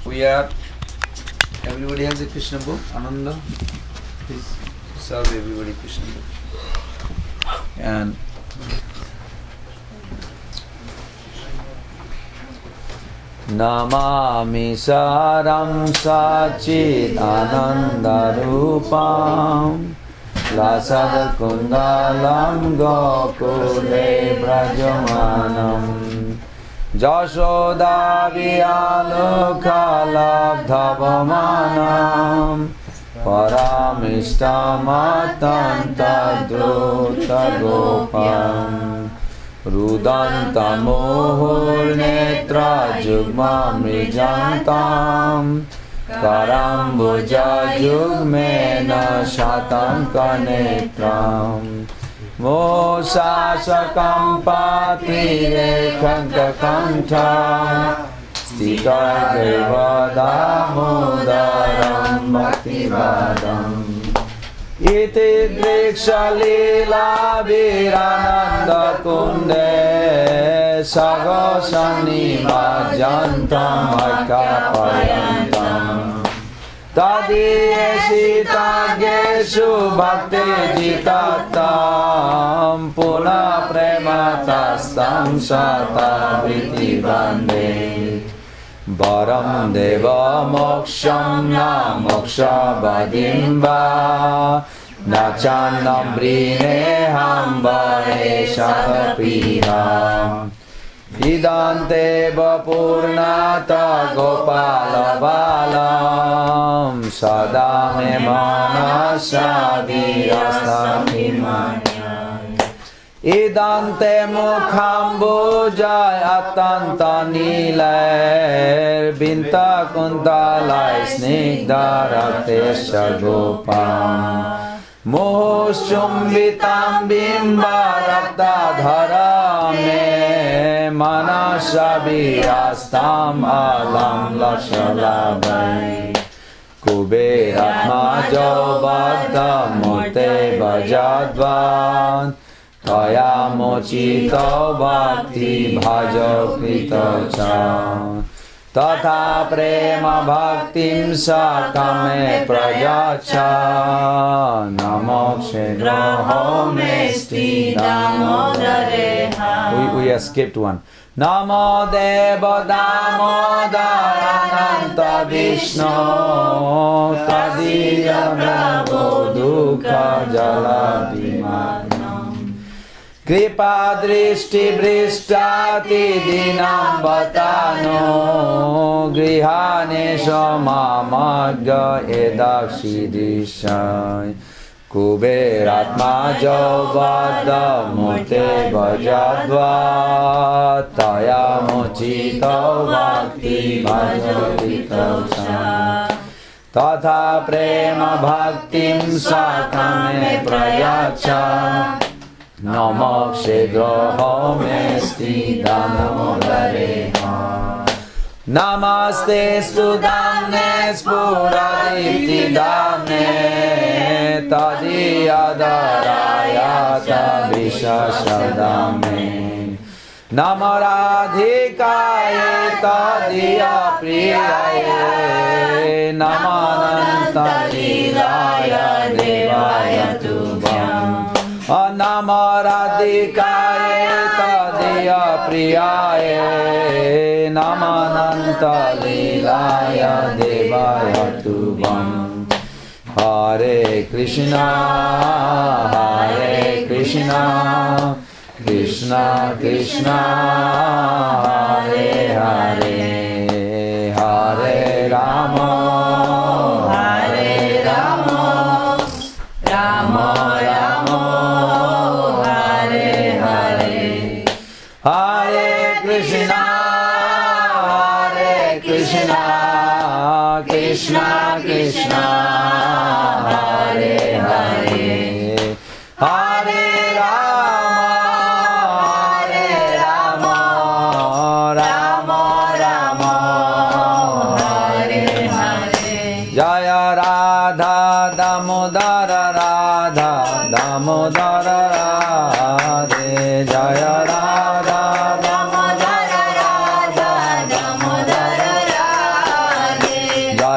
We are, everybody has a Krishna book, Ananda, please serve everybody Krishna book. And Namami Saram Sachit Ananda Rupam Lasada Kundalam Gokule Brajamanam Jashoda Vyalokhalabdhavamanam Paramishtamattanta Druta Gopam Rudanta Mohur Netra Jugma Mrijantam Karambuja Jugmena Shatam Kanetram Mosasakam Patire Kankakantam Stita Damodaram Bhaktivadam Iti Driksha Lila Virananda Kunde Sagosani Bhajantam Aikapayantam Tadiyesita Geshu Bhakti Jitatam Puna Prematastam Sata Vriti Bande Varam Deva Moksham Na Moksha Badimba Nachanam Brine Hambare Shadapira Idante Vapurnata Gopala Balam Sadame Manasa Virastapimanya Idante Mukhambujay Atanta Nilair Binta Kuntalai Snigdharatesha Gopam Muhushumbitam Bimbarakta Dharame Manasha Virastam Alam Lashalabhai Kuberatma Jobadda Murte Bhajadvan Taya Mochito Bhakti Bhajo Krito Cha Tatha Prema Bhaktim Sakame Prajacha Namo Kshegroho Mesti Damodareha. We escaped one. Namo Deva Damodarananta Vishnu Tadiya Bravo Dukha Jala Vimanam Kripa Drishti Bristati Dinam Batano Grihane Shamamadga Edakshi Dishai Kuberatma Jovada Murte Bhajadva Taya Mochito Bhakti Bhajavito Cha Tatha Prema Bhaktim Sakame Prayacha Namo Kshegroho Mesti Damodareha Namaste Sudamne Spuradipti Damne Tadiyadarayata Vishashadame Namaradhikaye Tadiya Priyaye Namananta Lilaya Devaya Tubham Namaradhikaye Tadiya Priyaye Namananta Lilaya Devaya Tubham Hare Krishna Krishna Krishna Hare Hare Hare Rama Rama Rama Hare Hare Hare Krishna Krishna Krishna Hare Hare Hare Rama Rama Rama Hare Hare Jaya Radha Damodar Damodar Radhe Jaya Radha Damodar Damodar Radhe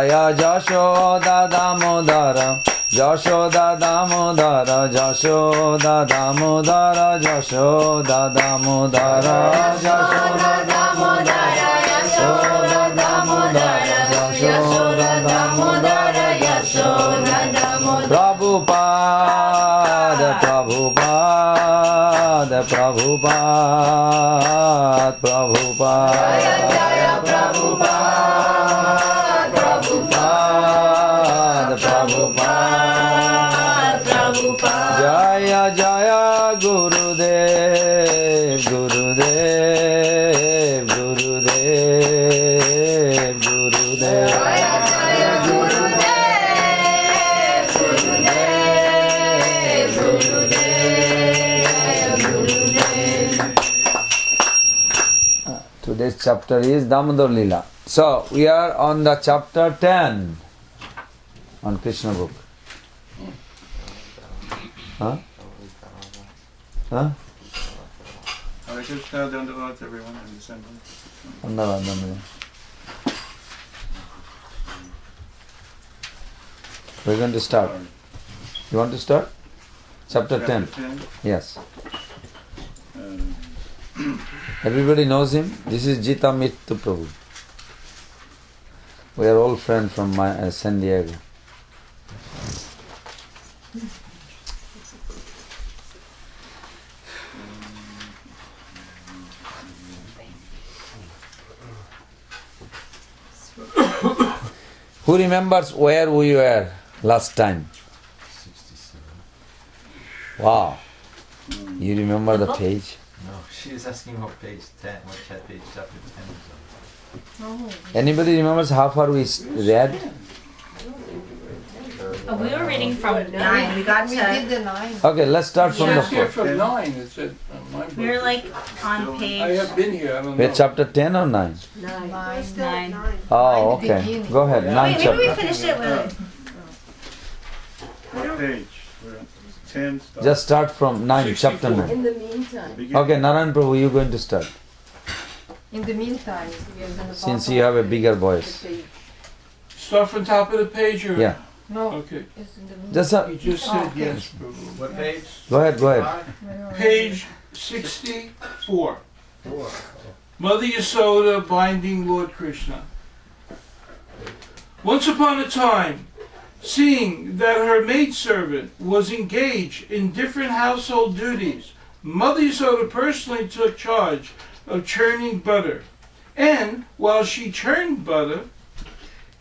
Jaya Jashoda Damodara, Jashoda Damodara, Jashoda Damodara, Jashoda Damodara, Jashoda Damodara, Jashoda Damodara, Jashoda Damodara, Jashoda Damodara. Prabhupada, Prabhupada, Prabhupada, Prabhupada. Jaya Jaya Prabhupada, Prabhupada, Prabhupada, Prabhupada. Jaya Jaya Gurudev, Gurudev, Gurudev, Gurudev. Jaya Jaya Gurudev, Gurudev, Gurudev, Gurudev. Today's chapter is Damodar Lila. So, we are on the chapter 10 on Krishna book. Huh? Huh? Hare Krishna, Dandavats everyone in the assembly. Dandavad, Dandavad. We're going to start. You want to start? Chapter 10. Yes. Everybody knows him. This is Jita Mittu Prabhu. We are all friends from San Diego. Who remembers where we were last time? 67. Wow. You remember the page? No, she was asking what page 10, what page chapter 10 was on. Anybody remembers how far we read? We were reading from 9. We got We to. did the 9. Okay, let's start from the It's here first. from 9, it said on my book. We were like on I page. have been here, I don't We're know. chapter 10 or 9? 9. Nine. Still at 9. Oh, At the okay. beginning. Go ahead, 9 Wait, maybe we chapter. finished it with. What page? We're on 10 stuff. Just start from 9, chapter 64. 9. In the meantime, Okay, Narayan Prabhu, you're going to start. we are gonna Since follow you have a the- bigger the voice. page. Start from top of the page or? Yeah. No, Okay. it's in the meantime. Just He just said okay. yes, Prabhu. What page? go ahead, go ahead. Page 64. Mother Yasoda binding Lord Krishna. Once upon a time, seeing that her maidservant was engaged in different household duties, Mother Yasoda personally took charge of churning butter. And while she churned butter,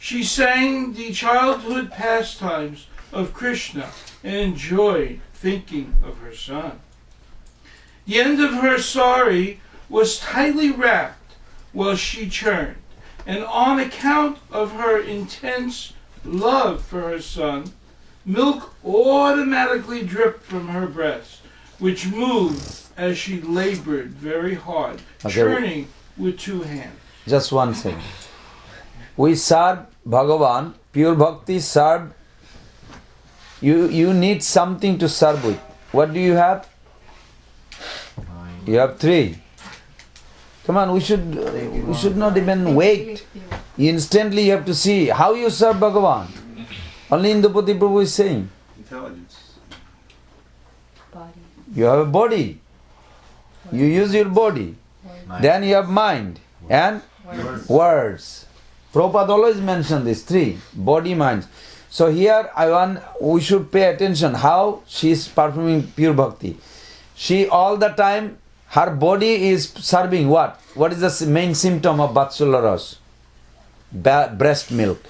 she sang the childhood pastimes of Krishna and enjoyed thinking of her son. The end of her sari was tightly wrapped while she churned, and on account of her intense love for her son, milk automatically dripped from her breast, which moved as she labored very hard, Okay. churning with 2 hands. Just one second. We serve Bhagavan, pure bhakti serve. You need something to serve with. What do you have? 9. You have 3. Come on, we should not even wait. Instantly you have to see how you serve Bhagavan. Only Indupati Prabhu is saying. Intelligence. Body. You have a body. You use your body. 9. Then you have mind and words. Prabhupada always mentioned these 3, body, mind. So here we should pay attention how she is performing pure bhakti. She all the time, her body is serving what? What is the main symptom of Vatsalya Ras? Breast milk.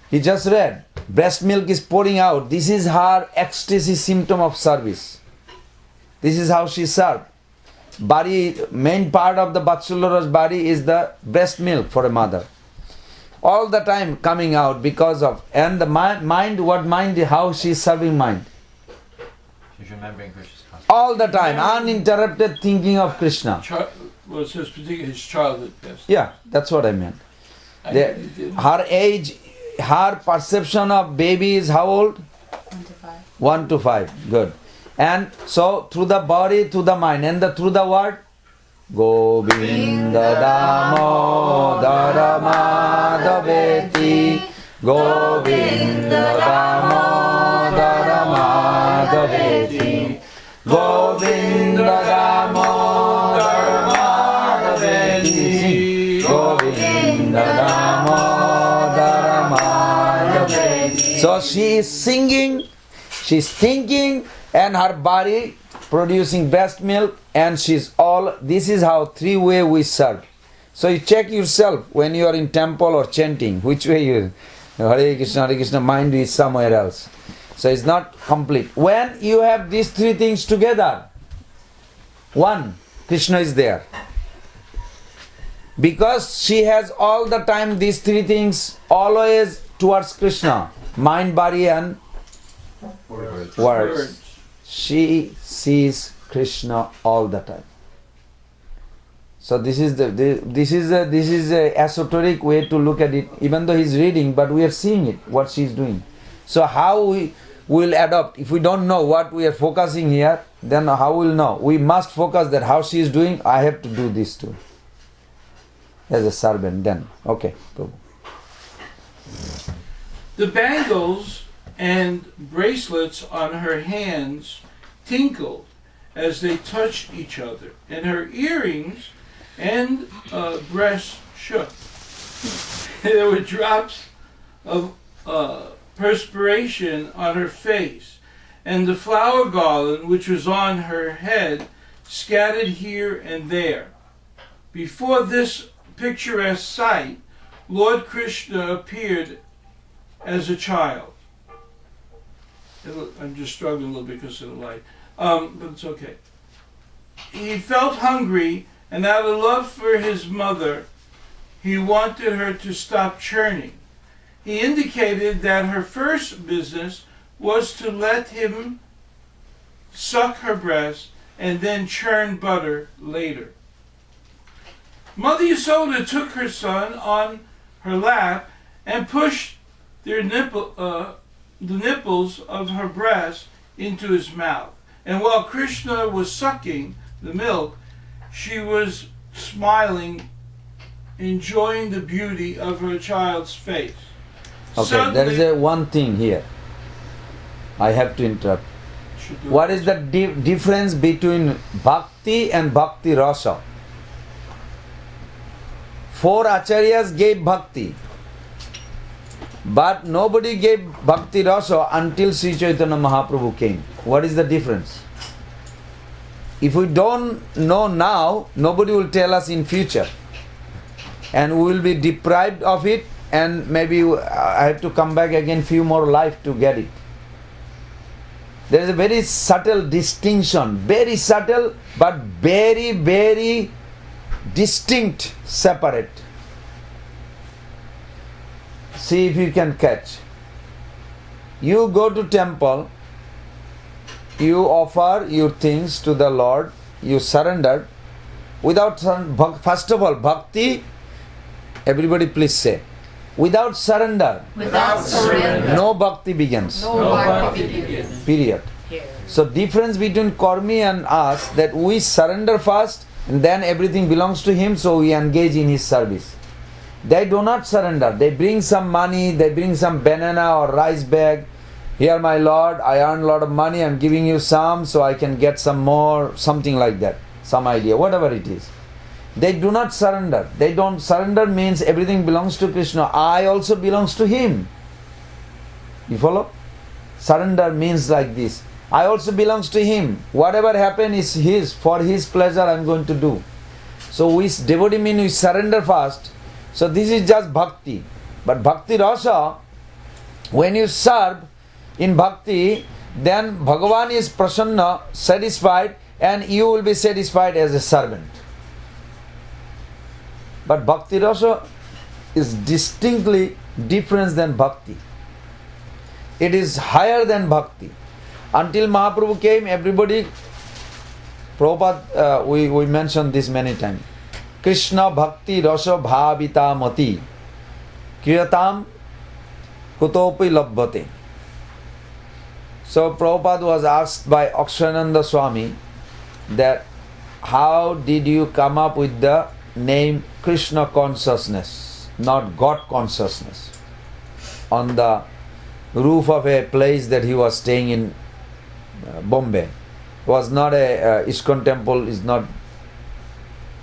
He just read, breast milk is pouring out. This is her ecstasy symptom of service. This is how she served. Body, main part of the Vatsalya Ras body is the breast milk for a mother. All the time coming out because of, and the mind, what mind, how she is serving mind. She's remembering Krishna's concept. All the time, uninterrupted thinking of Krishna. Well, it says particularly his childhood past. Yeah, that's what I meant. Her age, her perception of baby is how old? 1 to 5. 1 to 5. Good. And so through the body to the mind, and through the word, Govinda Damodara Madhava Madhaveti Govinda Damodar Madhaveti Govinda Damodar Madhaveti Govinda Damodar Madhaveti. So she is singing, she is thinking, and her body producing breast milk, and she's all. This is how three-way we serve. So you check yourself when you are in temple or chanting, which way you Hare Krishna, mind is somewhere else. So it's not complete. When you have these three things together, one, Krishna is there. Because she has all the time these three things always towards Krishna, mind, body and words. She sees Krishna all the time. So this is a esoteric way to look at it. Even though he's reading, but we are seeing it, what she's doing. So how we will adopt? If we don't know what we are focusing here, then how we'll know? We must focus that how she is doing. I have to do this too. As a servant, then okay. Prabhu. The bangles and bracelets on her hands tinkled as they touched each other, and her earrings and breast shook. There were drops of perspiration on her face, and the flower garland which was on her head scattered here and there. Before this picturesque sight, Lord Krishna appeared as a child. I'm just struggling a little because of the light, but it's okay. He felt hungry, and out of love for his mother, he wanted her to stop churning. He indicated that her first business was to let him suck her breast and then churn butter later. Mother Yasoda took her son on her lap and pushed the nipples of her breast into his mouth. And while Krishna was sucking the milk, she was smiling, enjoying the beauty of her child's face. Okay, Suddenly, there is a one thing here. I have to interrupt. What is the difference between bhakti and bhakti rasa? 4 acharyas gave bhakti, but nobody gave bhakti rasa until Sri Chaitanya Mahaprabhu came. What is the difference? If we don't know now, nobody will tell us in future, and we will be deprived of it, and maybe I have to come back again few more life to get it. There is a very subtle distinction, very subtle but very, very distinct, separate. See if you can catch. You go to temple, you offer your things to the Lord, you surrender. Without, first of all, bhakti, everybody please say, without surrender, no bhakti begins. Period. So difference between Karmi and us, that we surrender first and then everything belongs to him, so we engage in his service. They do not surrender. They bring some money, they bring some banana or rice bag. Here my Lord, I earn a lot of money, I'm giving you some so I can get some more, something like that. Some idea, whatever it is. They do not surrender. They don't surrender means everything belongs to Krishna. I also belongs to him. You follow? Surrender means like this. I also belongs to him. Whatever happen is his. For his pleasure I am going to do. So we devotee mean we surrender first. So this is just bhakti. But bhakti rasa, when you serve in bhakti, then Bhagavan is prasanna, satisfied, and you will be satisfied as a servant. But bhakti rasa is distinctly different than bhakti. It is higher than bhakti. Until Mahaprabhu came, everybody, Prabhupada, we mentioned this many times. Krishna bhakti rasa bhavita mati kriyatam kutopi labhate. So Prabhupada was asked by Aksharananda Swami that how did you come up with the name Krishna consciousness? not God consciousness. On the roof of a place that he was staying in Bombay. Was not a ISKCON temple, is not,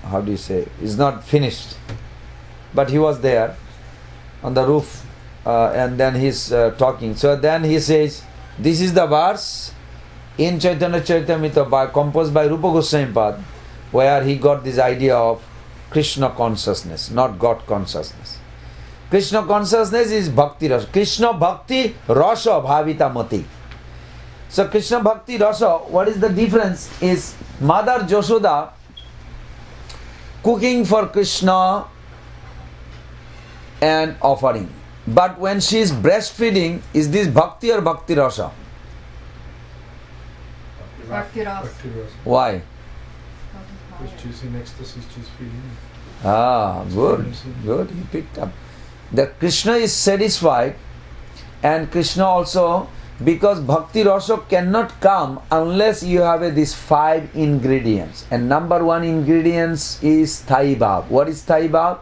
how do you say, is not finished. But he was there on the roof and then he's talking. So then he says, this is the verse in Chaitanya Charitamrita composed by Rupa Goswami Pad, where he got this idea of Krishna consciousness, not God consciousness. Krishna consciousness is Bhakti Rasa. Krishna Bhakti Rasa Bhavita Mati. So Krishna Bhakti Rasa, what is the difference? Is Mother Yashoda cooking for Krishna and offering. But when she is breastfeeding, is this Bhakti or Bhakti Rasa? Bhakti Rasa. Why? Because choosing ecstasy, she's feeling. Ah, good, good, he picked up. That Krishna is satisfied, and Krishna also, because Bhakti Rasa cannot come unless you have these 5 ingredients. And number 1 ingredient is Thai Bhav. What is Thai Bhav?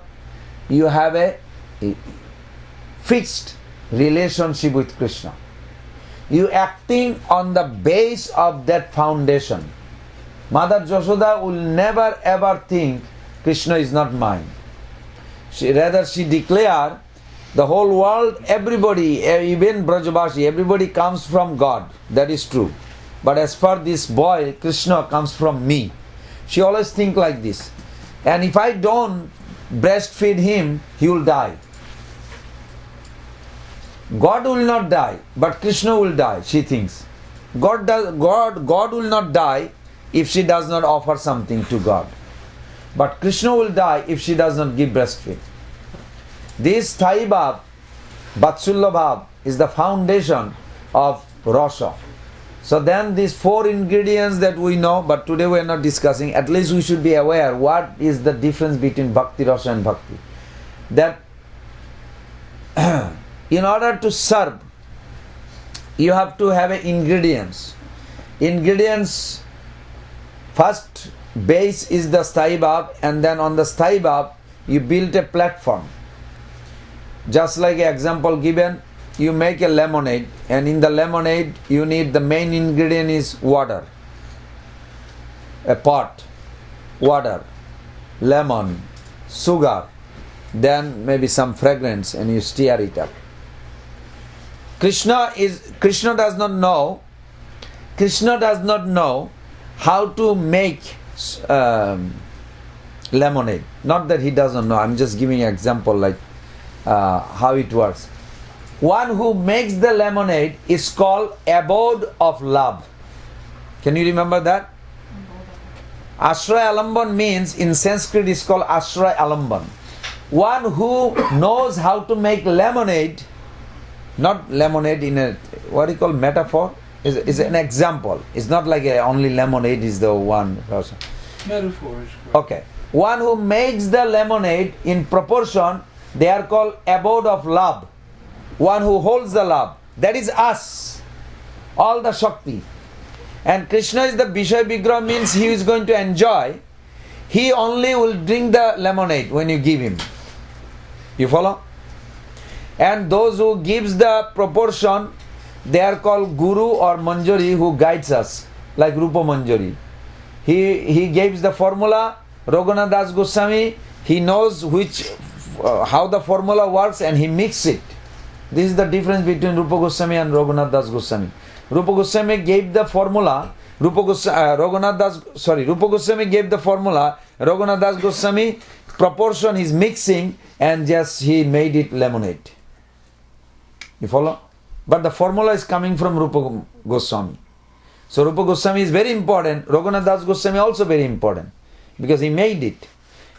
You have a fixed relationship with Krishna. You acting on the base of that foundation. Mother Yashoda will never ever think Krishna is not mine. Rather she declare the whole world, everybody, even Brajavashi, everybody comes from God. That is true. But as for this boy, Krishna comes from me. She always think like this. And if I don't breastfeed him, he will die. God will not die, but Krishna will die, she thinks. God will not die if she does not offer something to God. But Krishna will die if she does not give breastfeed. This Thai Bhav, Vatsulya Bhav, is the foundation of Rasa. So then these 4 ingredients that we know, but today we are not discussing, at least we should be aware what is the difference between Bhakti Rasa and Bhakti. That in order to serve, you have to have ingredients. Ingredients, first base is the Sthai Bhav, and then on the Sthai Bhav you build a platform. Just like an example given, you make a lemonade, and in the lemonade you need, the main ingredient is water. A pot, water, lemon, sugar, then maybe some fragrance, and you stir it up. Krishna does not know how to make lemonade. Not that he doesn't know, I'm just giving an example like how it works. One who makes the lemonade is called abode of love. Can you remember that? Ashray Alamban means, in Sanskrit is called Ashray Alamban. One who knows how to make lemonade, not lemonade in a, what do you call, metaphor, is an example. It's not like only lemonade is the one person. Metaphor is correct. Okay. One who makes the lemonade in proportion, they are called abode of love. One who holds the love. That is us. All the Shakti. And Krishna is the Vishaya Vigraha, means he is going to enjoy. He only will drink the lemonade when you give him. You follow? And those who gives the proportion, they are called Guru or Manjari, who guides us, like Rupa Manjari. He gives the formula. Raghunath Das Goswami, he knows how the formula works, and he mixes it. This is the difference between Rupa Goswami and Raghunath Das Goswami. Rupa Goswami gave the formula. Rupa Goswami gave the formula. Raghunath Das Goswami, proportion is mixing, and just he made it lemonade. You follow? But the formula is coming from Rupa Goswami. So Rupa Goswami is very important. Raghunath Das Goswami also very important, because he made it.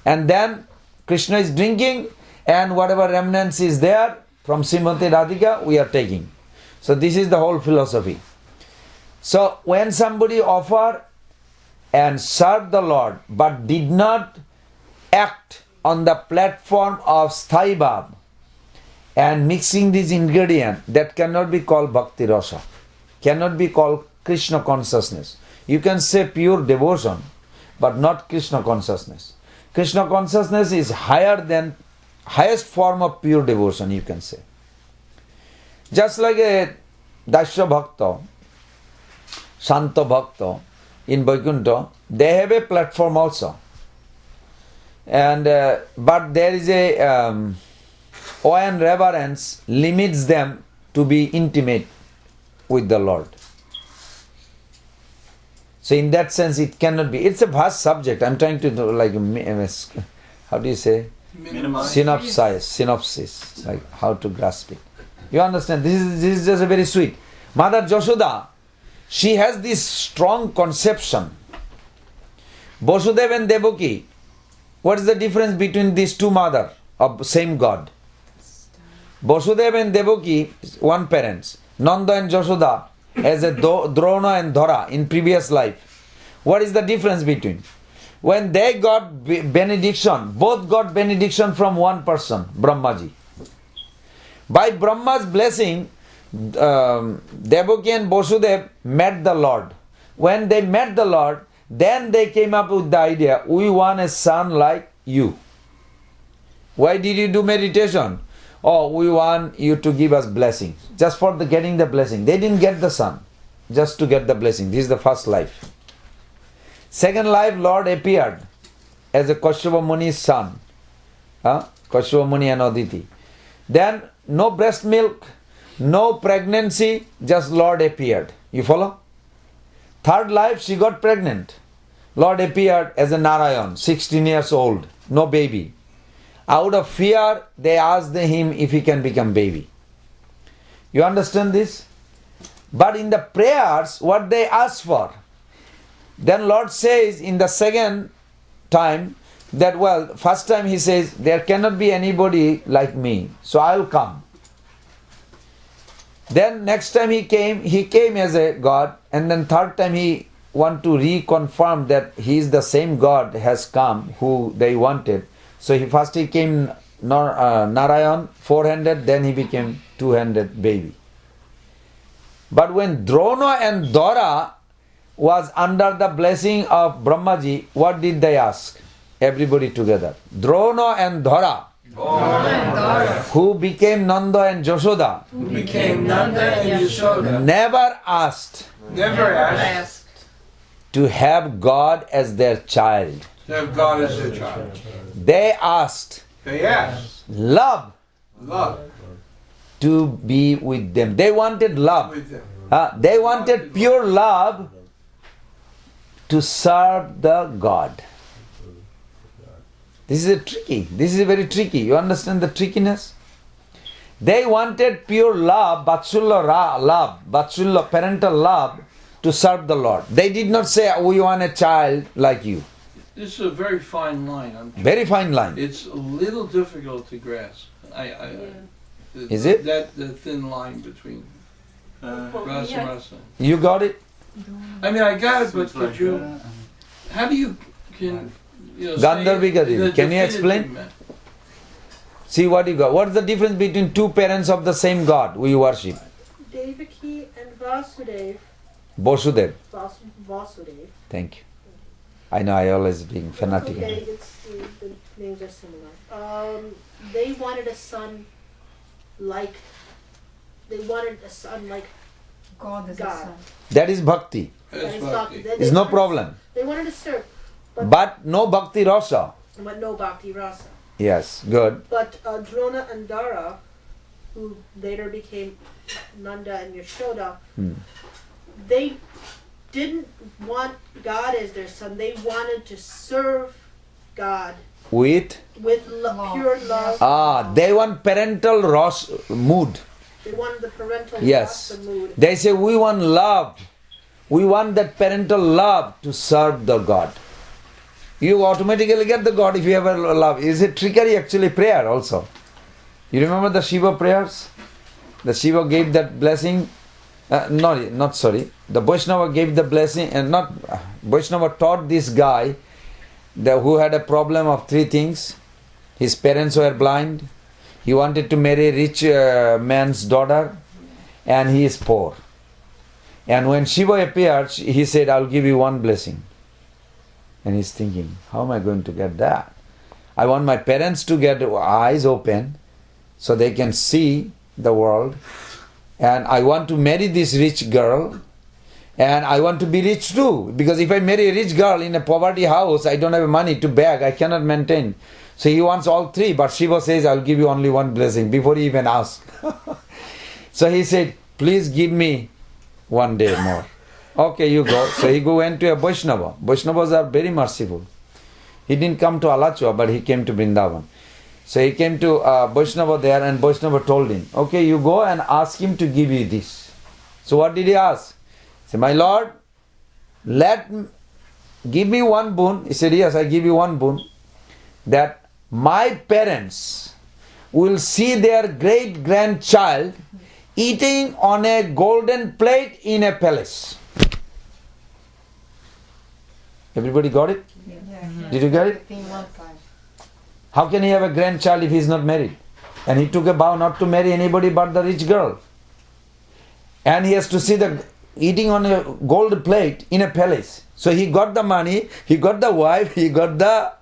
And then Krishna is drinking, and whatever remnants is there from Srimati Radhika, we are taking. So this is the whole philosophy. So when somebody offer and serve the Lord, but did not act on the platform of Sthai Bhav and mixing these ingredients, that cannot be called Bhakti Rasa, cannot be called Krishna consciousness. You can say pure devotion, but not Krishna consciousness. Krishna consciousness is higher than highest form of pure devotion, you can say. Just like a Daisya Bhakta, Shanta Bhakta in Vaikuntha, they have a platform also. And but there is a awe and reverence limits them to be intimate with the Lord. So in that sense, it cannot be. It's a vast subject. I'm trying to do like, how do you say? Minimize. Synopsis, like how to grasp it. You understand? This is just a very sweet. Mother Jashoda, she has this strong conception. Vasudeva and Devaki, what is the difference between these two mothers of same God? Vasudeva and Devaki, one parents. Nanda and Jashoda as a Drona and Dhara in previous life. What is the difference between? When they got benediction, both got benediction from one person, Brahmaji. By Brahma's blessing, Devaki and Vasudeva met the Lord. When they met the Lord, then they came up with the idea, we want a son like you. Why did you do meditation? Oh, we want you to give us blessings. Just for getting the blessing. They didn't get the son, just to get the blessing. This is the first life. Second life, Lord appeared as a Kashyapa Muni's son. Kashyapa Muni and Aditi. Then no breast milk, no pregnancy, just Lord appeared. You follow? Third life, she got pregnant. Lord appeared as a Narayan, 16 years old, no baby. Out of fear, they asked him if he can become baby. You understand this? But in the prayers, what they asked for, then Lord says in the second time that, well, first time he says, there cannot be anybody like me, so I'll come. Then next time he came as a God, and then third time he want to reconfirm that he is the same God has come who they wanted. So he came Narayan, 400, then he became 200 baby. But when Drona and Dhara was under the blessing of Brahmaji, what did they ask? Everybody together. Drona and Dhara, who became Nanda and Jashoda, never asked to have God as their child. To have God as their child. They asked love to be with them. They wanted love. With them. They wanted pure love to serve the God. This is very tricky. You understand the trickiness? They wanted pure love, Vatsulya, parental love, to serve the Lord. They did not say, we want a child like you. This is a very fine line. Very fine line. It's a little difficult to grasp. Is it? The thin line between rasa and rasa. You got it? I mean, I got it, but could you? How do you Gandharvi Gandhi. Can you explain? See what you got. What's the difference between two parents of the same God we worship? Devaki and Vasudev. Vasudev. Vasudev. Thank you. I know I always being fanatic. Okay, the names are similar. They wanted a son like God is a God. son. That is bhakti. That is Bhakti. bhakti. It's no problem. They wanted to serve, But no bhakti rasa. but no bhakti rasa. Yes, good. But Drona and Dhara, who later became Nanda and Yashoda, they didn't want God as their son. They wanted to serve God With? pure love. They want parental mood. They wanted the parental Yes. rasa mood. They say we want love. We want that parental love to serve the God. You automatically get the God if you have a love. Is it trickery actually prayer also? You remember the Shiva prayers? The Shiva gave that blessing. The Vaishnava gave the blessing, and Vaishnava taught this guy who had a problem of three things. His parents were blind. He wanted to marry a rich man's daughter, and he is poor. And when Shiva appeared, he said, I'll give you one blessing. And he's thinking, how am I going to get that? I want my parents to get eyes open so they can see the world. And I want to marry this rich girl. And I want to be rich too. Because if I marry a rich girl in a poverty house, I don't have money to beg. I cannot maintain. So he wants all three. But Shiva says, I'll give you only one blessing before he even asks. So he said, please give me one day more. Okay, you go. So he went to a Vaishnava. Vaishnavas are very merciful. He didn't come to Alachua, but he came to Vrindavan. So he came to Vaishnava there, and Vaishnava told him, okay, you go and ask him to give you this. So what did he ask? He said, my Lord, give me one boon. He said, yes, I give you one boon. That my parents will see their great-grandchild eating on a golden plate in a palace. Everybody got it? Yeah. Did you get it? How can he have a grandchild if he is not married? And he took a vow not to marry anybody but the rich girl. And he has to see the eating on a gold plate in a palace. So he got the money, he got the wife, he got the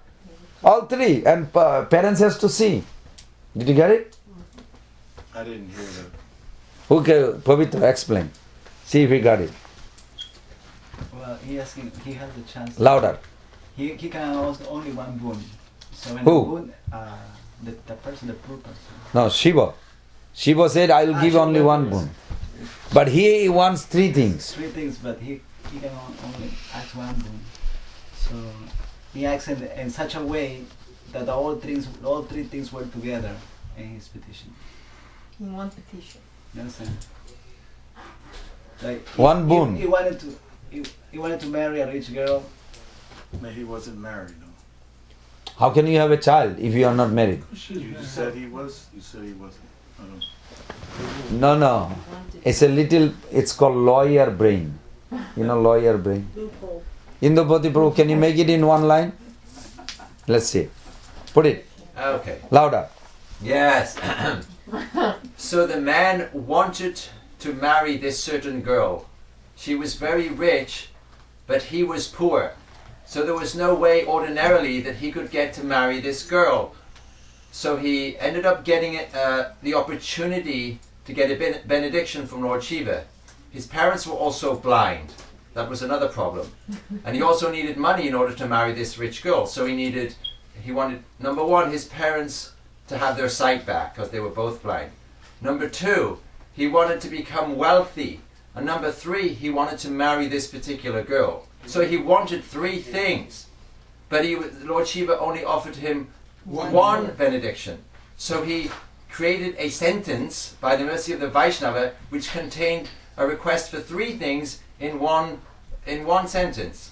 all three, and parents has to see. Did you get it? I didn't hear that. Okay, Pavitra, explain. See if he got it. Well, he asking, he has the chance. Louder. He can ask only one boon. So when Who? the boon, the person, the poor person. No, Shiva. Shiva said, I will give Shiva only one boon. But he wants three things. Three things, but he can only ask one boon. So he acts in such a way that all three things work together in his petition. In one petition. You understand? Like One boon. He wanted to marry a rich girl. But he wasn't married, no. How can you have a child if you are not married? You said he was. You said he wasn't. No. It's called lawyer brain. You know lawyer brain. Loophole. Indupati Prabhu, can you make it in one line? Let's see. Put it. Okay. Louder. Yes. So the man wanted to marry this certain girl. She was very rich, but he was poor. So there was no way ordinarily that he could get to marry this girl. So he ended up getting the opportunity to get a benediction from Lord Shiva. His parents were also blind. That was another problem. And he also needed money in order to marry this rich girl. So he wanted, number one, his parents to have their sight back because they were both blind. Number two, he wanted to become wealthy. And number three, he wanted to marry this particular girl. So he wanted three things. But Lord Shiva only offered him one benediction. So he created a sentence by the mercy of the Vaishnava which contained a request for three things in one sentence.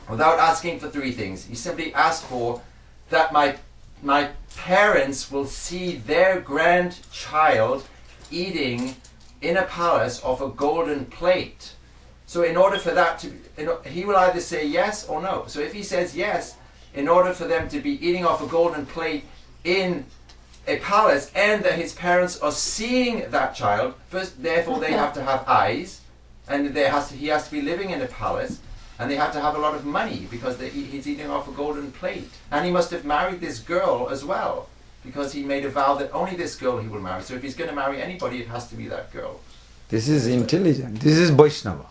Without asking for three things. He simply asked for that my parents will see their grandchild eating in a palace off a golden plate. So in order for that to, he will either say yes or no. So if he says yes, in order for them to be eating off a golden plate in a palace, and that his parents are seeing that child, first, therefore they have to have eyes, and he has to be living in a palace, and they have to have a lot of money because he's eating off a golden plate. And he must have married this girl as well, because he made a vow that only this girl he will marry. So if he's going to marry anybody, it has to be that girl. This is intelligent. This is Vaishnava.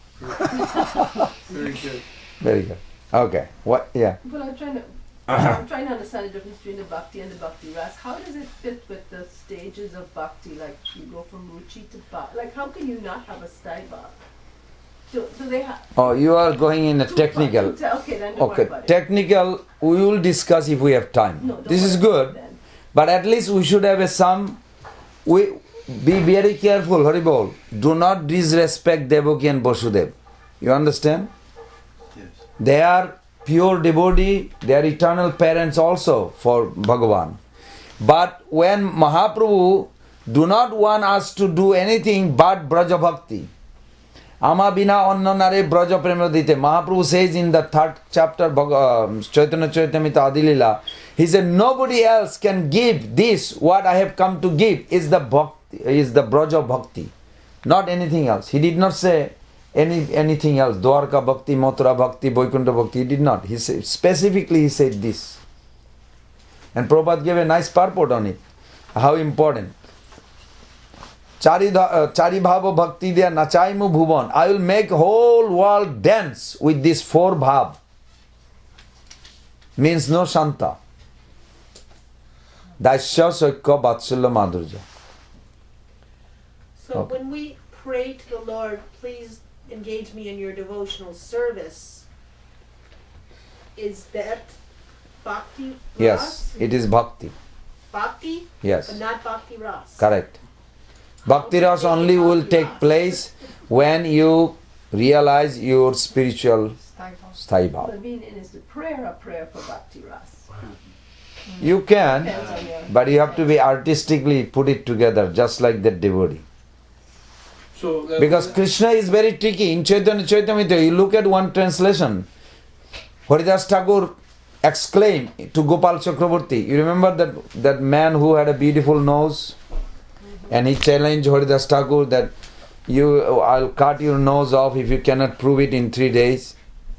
Very good. Very good. Okay. What? Yeah. Well, I'm trying to understand the difference between the bhakti and the bhakti ras. How does it fit with the stages of bhakti? Like you go from ruchi to bhakti. Like how can you not have a staiva? Do they have? Oh, you are going in a technical. Okay, then don't worry about it. Technical. We will discuss if we have time. No, don't this is worry about good, it then. but at least we should have some. We be very careful, Haribol. Do not disrespect Devaki and Vasudev. You understand? Yes. They are pure devotee. They are eternal parents also for Bhagavan. But when Mahaprabhu do not want us to do anything but Braja Bhakti. Ama bina annanare Braja Premodite. Mahaprabhu says in the 3rd chapter Chaitanya Charitamrita Adilila, he said nobody else can give this what I have come to give is the bhakti, is the Braja Bhakti, not anything else. He did not say anything else. Dwarka Bhakti, Mathura Bhakti, Vaikuntha Bhakti. He did not. He said, specifically he said this. And Prabhupada gave a nice purport on it. How important. Chari bhava bhakti dia nachaimu bhuvan. I will make whole world dance with this 4 bhav. Means no shanta. Daisya soikya vatsalya madhurya. So Okay. when we pray to the Lord, please engage me in your devotional service, is that bhakti ras? Yes, it is bhakti. Bhakti, Yes, but not bhakti ras. correct. Bhakti ras only will take place when you realize your spiritual sthai But bhav. I mean, is the prayer a prayer for Bhakti Ras? You can, Depends on your. but you have to be artistically put it together, just like that devotee. So Because Krishna is very tricky. In Chaitanya Charitamrita, you look at one translation. Haridas Thakur exclaimed to Gopal Chakraborty. You remember that man who had a beautiful nose? And he challenged Haridas Thakur that I'll cut your nose off if you cannot prove it in 3 days.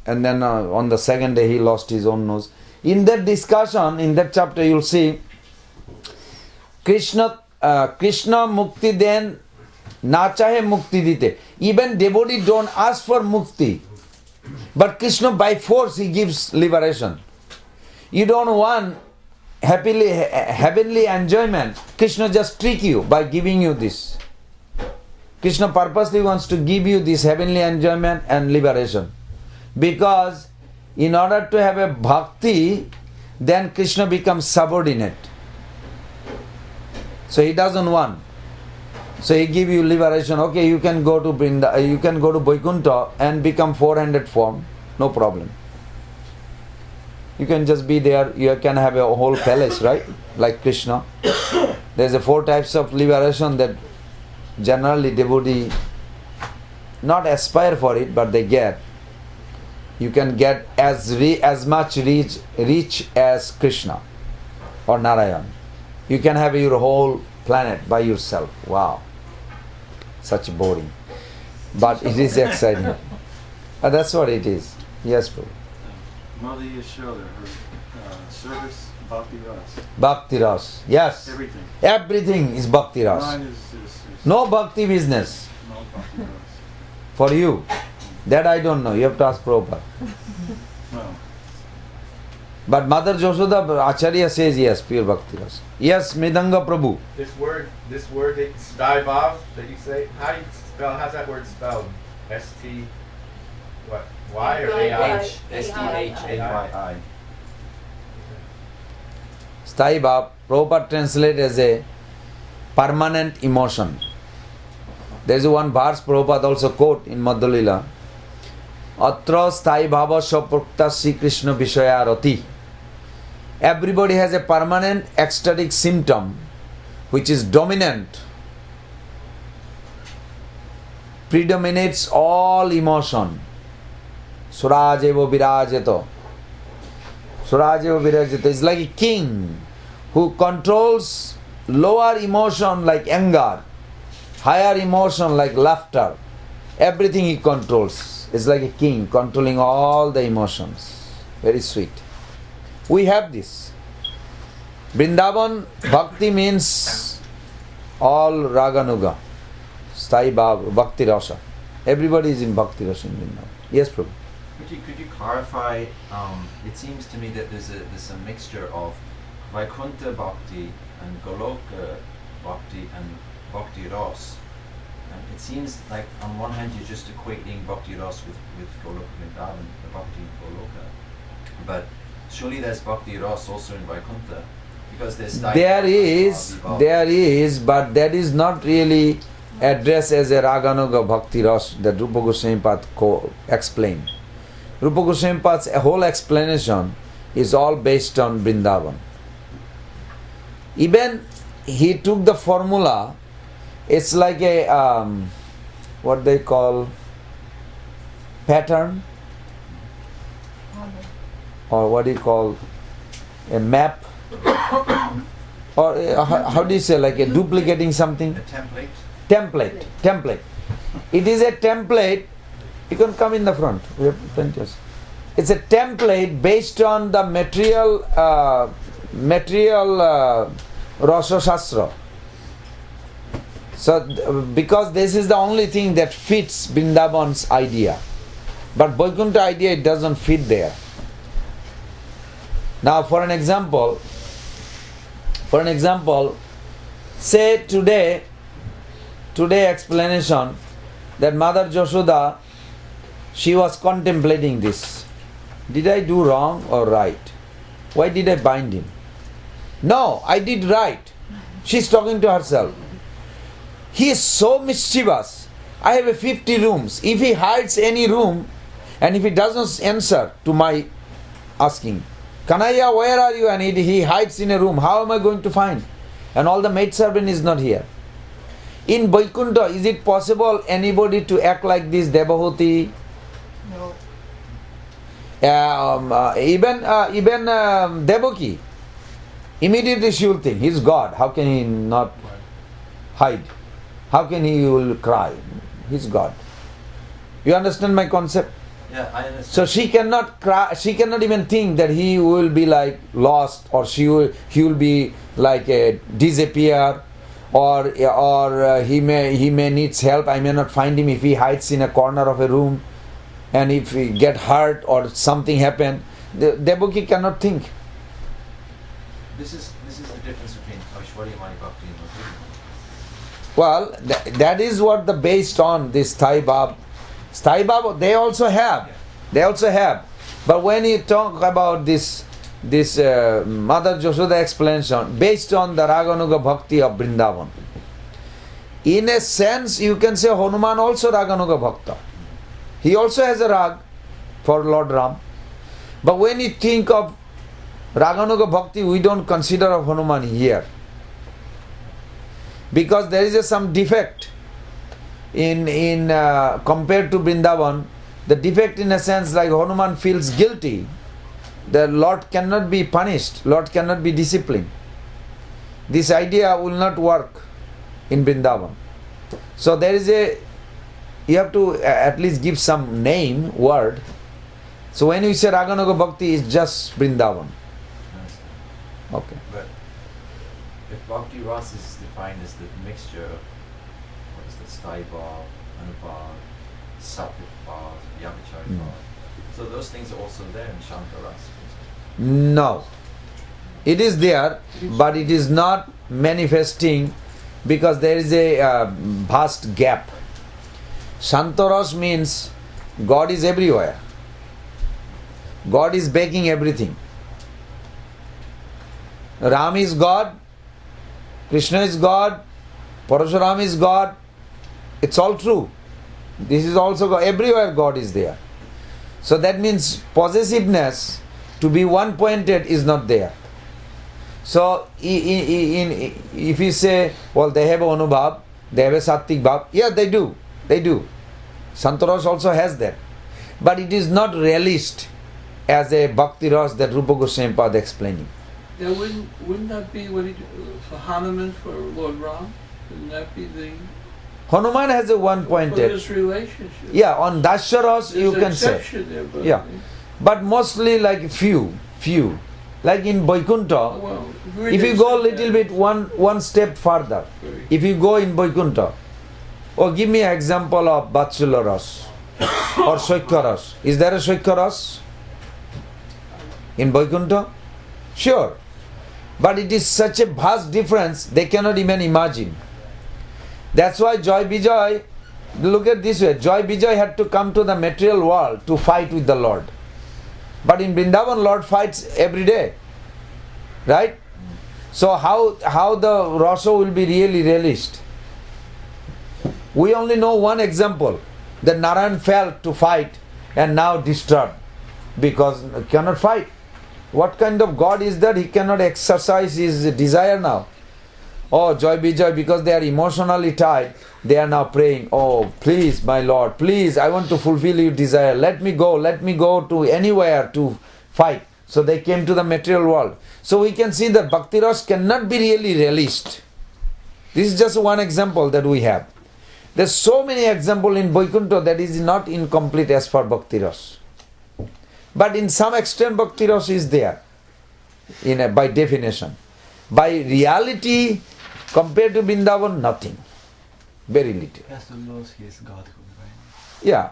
And then on the second day he lost his own nose. In that discussion, in that chapter, you'll see Krishna mukti den na chahe mukti dite. Even devotee don't ask for mukti. But Krishna by force he gives liberation. You don't want heavenly enjoyment. Krishna just trick you by giving you this. Krishna purposely wants to give you this heavenly enjoyment and liberation. Because in order to have a bhakti, then Krishna becomes subordinate. So he doesn't want. So he give you liberation. Okay, you can go to you can go to Vaikuntha and become 400 form. No problem. You can just be there. You can have a whole palace, right? Like Krishna. There's 4 types of liberation that generally devotee not aspire for it, but they get. You can get as much rich as Krishna or Narayan. You can have your whole planet by yourself. Wow. Such boring. But it is exciting. That's what it is. Yes, Prabhu. Mother Yashoda, her service, Bhakti Ras. Bhakti Ras. Yes. Everything. Everything is Bhakti Ras. Mine is No Bhakti business no Bhakti Ras. for you. That I don't know. You have to ask Prabhupada. Well, But Mother Joshoda Acharya says yes, pure Bhakti Ras. Yes, Mridanga Prabhu. This word, Staivav that you say, how's that word spelled? S-T, what, Y or A-I? H-S-T-H-A-Y-I. Sthai Bhav, Prabhupada translate as a permanent emotion. There is one verse Prabhupada also quote in Madhya Lila. Atra sthai bhava saprokta Sri Krishna vishaya rati. Everybody has a permanent ecstatic symptom which is dominant, predominates all emotion. Surajevo virajato. Surajevo virajato is like a king who controls lower emotion like anger, higher emotion like laughter. Everything he controls. It's like a king controlling all the emotions. Very sweet. We have this. Vrindavan Bhakti means all Raganuga. Sthai Bhav, Bhakti Rasa. Everybody is in Bhakti Rasa in Vrindavan. Yes, Prabhu. Could you clarify? It seems to me that there's a mixture of Vaikuntha Bhakti and Goloka Bhakti and Bhakti Ras. And it seems like on one hand you're just equating Bhakti Ras with Goloka Vrindavan, the Bhakti in Goloka. But surely there's Bhakti Ras also in Vaikuntha. Because there's There is, but that is not really addressed as a Raganuga Bhakti Ras that Rupa Goswami Pad explained. Rupa Goswami Pad's whole explanation is all based on Vrindavan. Even he took the formula, it's like a, what they call, pattern, or what do you call, a map, or how do you say, like a duplicating something? A template. Template. It is a template. You can come in the front. We have plenty of. It's a template based on the material material Rasa Shastra. So, because this is the only thing that fits Vrindavan's idea. But Vaikuntha idea, it doesn't fit there. Now, for an example, say today explanation that Mother Yashoda, she was contemplating this. Did I do wrong or right? Why did I bind him? No, I did right. She's talking to herself. He is so mischievous. I have 50 rooms. If he hides any room and if he doesn't answer to my asking, Kanaya, where are you? And he hides in a room. How am I going to find? And all the maidservant is not here. In Vaikuntha, is it possible anybody to act like this Devahuti? No. Even Devaki, immediately she will think, he's God. How can he not hide? How can he will cry? He's God. You understand my concept? Yeah, I understand. So she cannot cry. She cannot even think that he will be like lost, or he will be like a disappear, or he may needs help. I may not find him if he hides in a corner of a room, and if he get hurt or something happen, Devaki cannot think. This is the difference between Aishwarya Mani Bhakti and Bhakti. Well, that is what the based on this Thai Bab. Thai Bab they also have. But when you talk about this Mother Yashoda explanation based on the Raganuga Bhakti of Vrindavan, in a sense you can say Hanuman also Raganuga Bhakta. He also has a rag for Lord Ram. But when you think of Raganuga Bhakti, we don't consider of Hanuman here. Because there is some defect in compared to Vrindavan. The defect in a sense like Hanuman feels guilty. The Lord cannot be punished. Lord cannot be disciplined. This idea will not work in Vrindavan. So there is you have to at least give some name, word. So when you say Raganuga Bhakti, it's just Vrindavan. Okay. But if Bhakti Ras is defined as the mixture of what is the Sthai Bhav, Anubhav, Sattvic Bhav, Vyabhichari Bhav, so those things are also there in Shanta Ras. No. It is there, but it is not manifesting because there is a vast gap. Shantaras means God is everywhere. God is baking everything. Ram is God, Krishna is God, Parashuram is God. It's all true. This is also God. Everywhere God is there. So that means possessiveness to be one-pointed is not there. So if you say, well, they have Anubhav, they have a Sattvic Bhav, yeah, they do. Santaras also has that. But it is not realized as a Bhakti Ras that Rupa Goswami Pada explaining. Yeah, wouldn't that be what he for Hanuman for Lord Ram? Wouldn't that be the Hanuman has a for one-pointed. this relationship? Yeah, on Dasharas you can say. There, but Yeah. But mostly like few. Like in Vaikuntha, well, if you go a little bit one step further, if you go in Vaikuntha, give me an example of Vatsalya Ras or Shaikya Ras. Is there a Shaikya Ras in Vaikuntha? Sure. But it is such a vast difference, they cannot even imagine. That's why Joy Vijay, look at this way, Joy Vijay had to come to the material world to fight with the Lord. But in Vrindavan, Lord fights every day. Right? So how the rasa will be really realized? We only know one example, that Narayan fell to fight and now disturbed because he cannot fight. What kind of God is that? He cannot exercise his desire now. Oh, Joy Vijay, because they are emotionally tied, they are now praying, oh, please, my Lord, please, I want to fulfill your desire. Let me go to anywhere to fight. So they came to the material world. So we can see that Bhakti Ras cannot be really realized. This is just one example that we have. There's so many examples in Vaikuntha that is not incomplete as far Bhakti Ras. But in some extent Bhakti Ras is there. by definition. By reality, compared to Vrindavan, nothing. Very little. He has to lose his godhood, right? Yeah.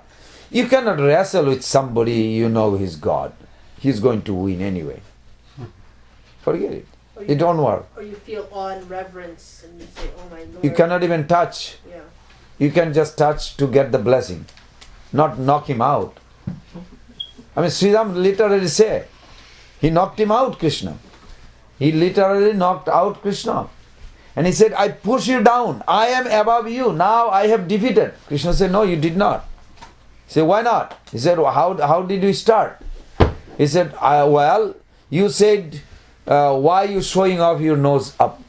You cannot wrestle with somebody you know is God. He's going to win anyway. Forget it. It don't work. Or you feel awe and reverence and you say, oh my Lord. You cannot even touch. Yeah. You can just touch to get the blessing, not knock him out. I mean, Sriram literally say, he knocked him out, Krishna. He literally knocked out Krishna. And he said, I push you down. I am above you. Now I have defeated. Krishna said, no, you did not. He said, why not? He said, how did you start? He said, well, you said, why you showing off your nose up?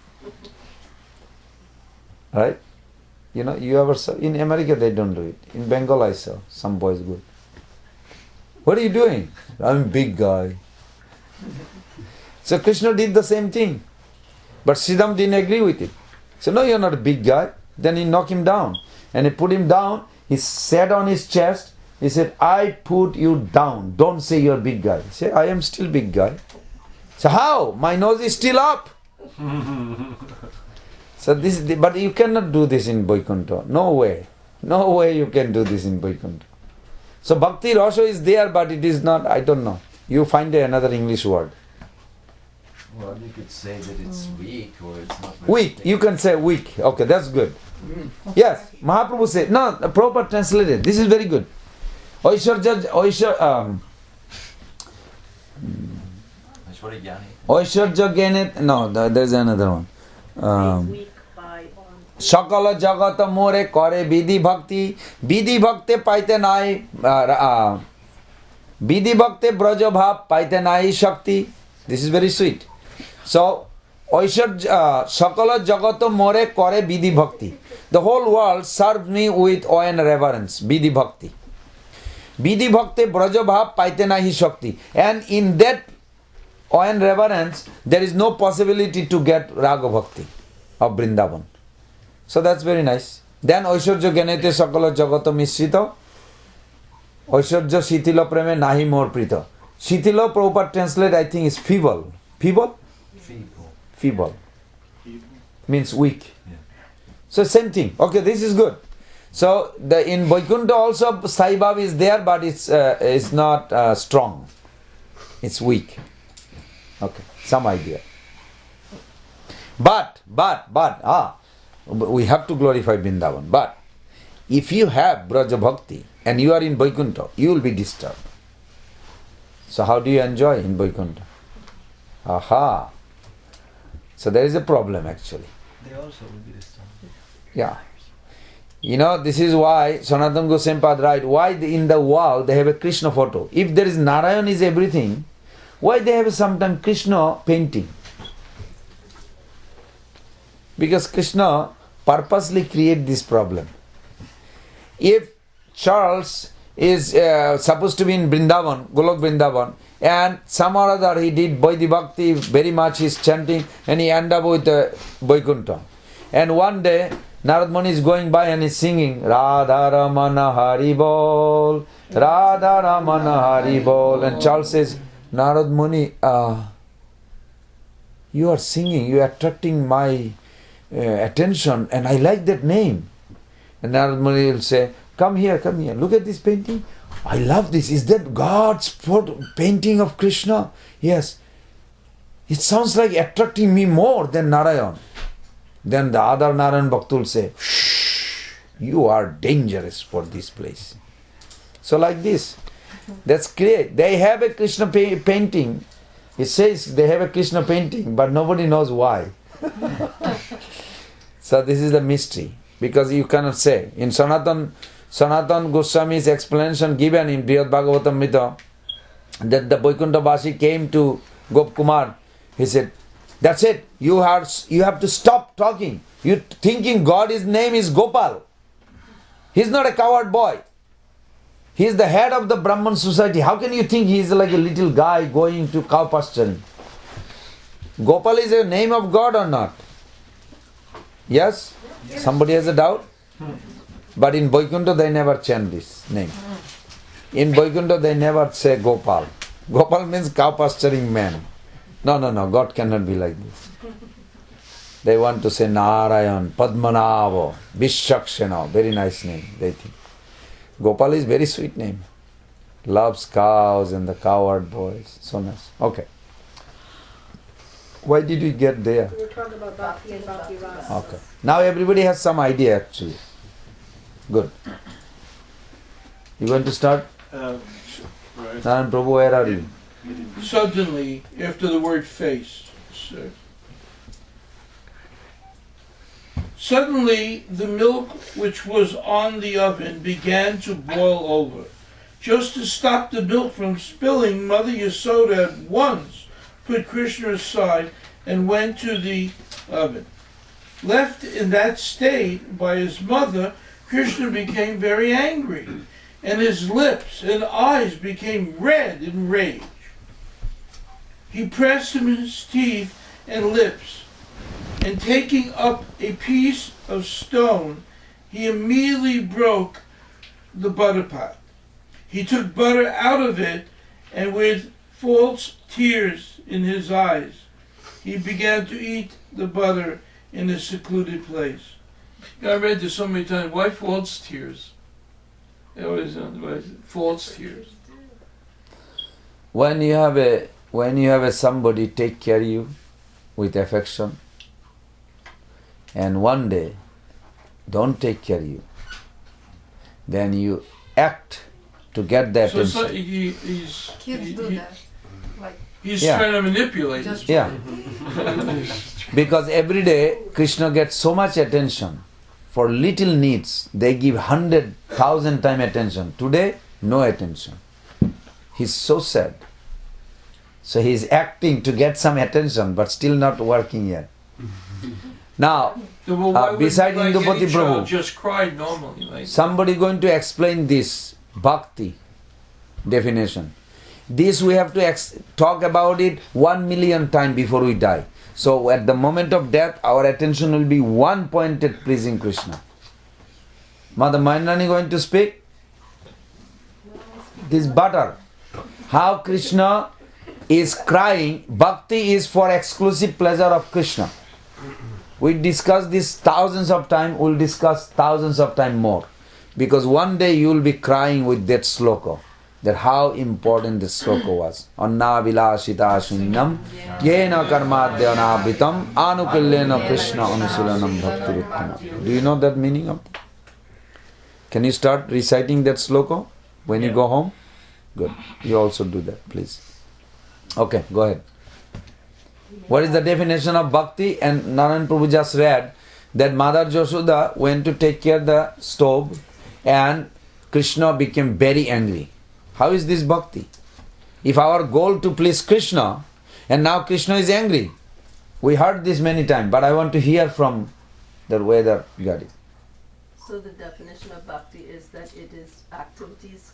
Right? You know, you ever saw, in America they don't do it. In Bengal I saw, some boys go, what are you doing? I'm a big guy. So Krishna did the same thing. But Sridham didn't agree with it. He said, no, you're not a big guy. Then he knocked him down. And he put him down. He sat on his chest. He said, I put you down. Don't say you're a big guy. He said, I am still big guy. So how? My nose is still up. So but you cannot do this in Vaikuntha. No way. No way you can do this in Vaikuntha. So Bhakti Rasa is there, but it is not, I don't know. You find another English word. Well, you could say that it's weak or it's not very Weak. You can say weak. Okay, that's good. Yes, Mahaprabhu said, no, proper translated. This is very good. Aishwarya Gyanet, no, there's another one. Sakala Jagata More Kore Vidhi Bhakti. Vidhi Bhakti Paite Nai Vidhi Bhakti Braja Bhav Paite Nai Shakti. This is very sweet. So, Sakala Jagata More Kore Vidhi Bhakti. The whole world served me with awe and reverence. Vidhi Bhakti. Vidhi Bhakti Braja Bhav Paite Nai Shakti. And in that awe and reverence, there is no possibility to get Raga Bhakti of Vrindavan. So that's very nice. Then Aishwarya Ganete Sakala Jagata Misrita. Aishwarya Shitila Preme Nahi More Prita. Shitila proper translate I think is feeble. Feeble? Feeble. Means weak. Yeah. So same thing. Okay, this is good. So in Vaikuntha also Sai Bhav is there, but it's not strong. It's weak. Okay, some idea. But, we have to glorify Vrindavan. But if you have Braja Bhakti and you are in Vaikuntha, you will be disturbed. So how do you enjoy in Vaikuntha? Aha. So there is a problem actually. They also will be disturbed. Yeah. You know, this is why Sanatana Goswami Pad write, why in the wall they have a Krishna photo. If there is Narayan is everything, why they have sometimes Krishna painting? Because Krishna purposely create this problem. If Charles is supposed to be in Vrindavan, Golok Vrindavan, and some or other he did Vaidhi Bhakti, very much he's chanting, and he end up with Vaikuntha. And one day, Narad Muni is going by and he's singing, Radha Ramana Hari Bol, Radha Ramana Hari Bol. And Charles says, Narad Muni, you are singing, you are attracting my attention, and I like that name. And Narad Muni will say, come here, look at this painting. I love this. Is that God's painting of Krishna? Yes. It sounds like attracting me more than Narayan. Then the other Narayan Bhakta will say, shh, you are dangerous for this place. So like this. That's great. They have a Krishna painting. It says they have a Krishna painting, but nobody knows why. So this is the mystery. Because you cannot say. In Sanatana Goswami's explanation given in Brihad Bhagavatamrita, that the Vaikuntha Vasi came to Gop Kumar. He said, that's it. You have to stop talking. You thinking God's name is Gopal. He's not a coward boy. He is the head of the Brahman society. How can you think he is like a little guy going to cow pasturing? Gopal is a name of God or not? Yes? Somebody has a doubt? But in Vaikuntha they never chant this name. In Vaikuntha they never say Gopal. Gopal means cow pasturing man. No, God cannot be like this. They want to say Narayan, Padmanava, Vishakshana, very nice name, they think. Gopal is very sweet name. Loves cows and the cowherd boys. So nice. Okay. Why did we get there? We were talking about Bhakti and Bhakti Rasa. Okay. Now everybody has some idea actually. Good. You going to start? Right. Narayan Prabhu, where are you? Suddenly, after the word face, suddenly the milk which was on the oven began to boil over. Just to stop the milk from spilling, Mother Yasoda at once put Krishna aside and went to the oven. Left in that state by his mother, Krishna became very angry, and his lips and eyes became red in rage. He pressed him his teeth and lips, and taking up a piece of stone, he immediately broke the butter pot. He took butter out of it, and with false tears in his eyes, he began to eat the butter in a secluded place. I read this so many times. Why false tears? It was false tears. When you have a somebody take care of you with affection, and one day don't take care of you, then you act to get the attention. So Kids do that. Like, he's Yeah. trying to manipulate Just- us. Yeah. Because every day Krishna gets so much attention. For little needs, they give 100,000 times attention. Today, no attention. He's so sad. So he's acting to get some attention, but still not working yet. Now, So, well, why would beside like Indupati any child Prabhu, just cry normally? Like, somebody going to explain this bhakti definition. This we have to talk about it 1,000,000 times before we die. So at the moment of death, our attention will be one point at pleasing Krishna. Mother Mahindrani going to speak? This butter. How Krishna is crying, bhakti is for exclusive pleasure of Krishna. We discussed this thousands of times, we'll discuss thousands of times more. Because one day you will be crying with that sloka. That how important this sloka was. Anna vilashita shunyam yena karmadhyanabritam anukulyena Krishna anusulanam bhaktiruttama. Do you know that meaning of that? Can you start reciting that sloka when you go home? Good. You also do that, please. Okay, go ahead. What is the definition of bhakti? And Narayan Prabhu just read that Mother Yashoda went to take care of the stove and Krishna became very angry. How is this bhakti? If our goal to please Krishna and now Krishna is angry. We heard this many times, but I want to hear from the whether you got it. So the definition of bhakti is that it is activities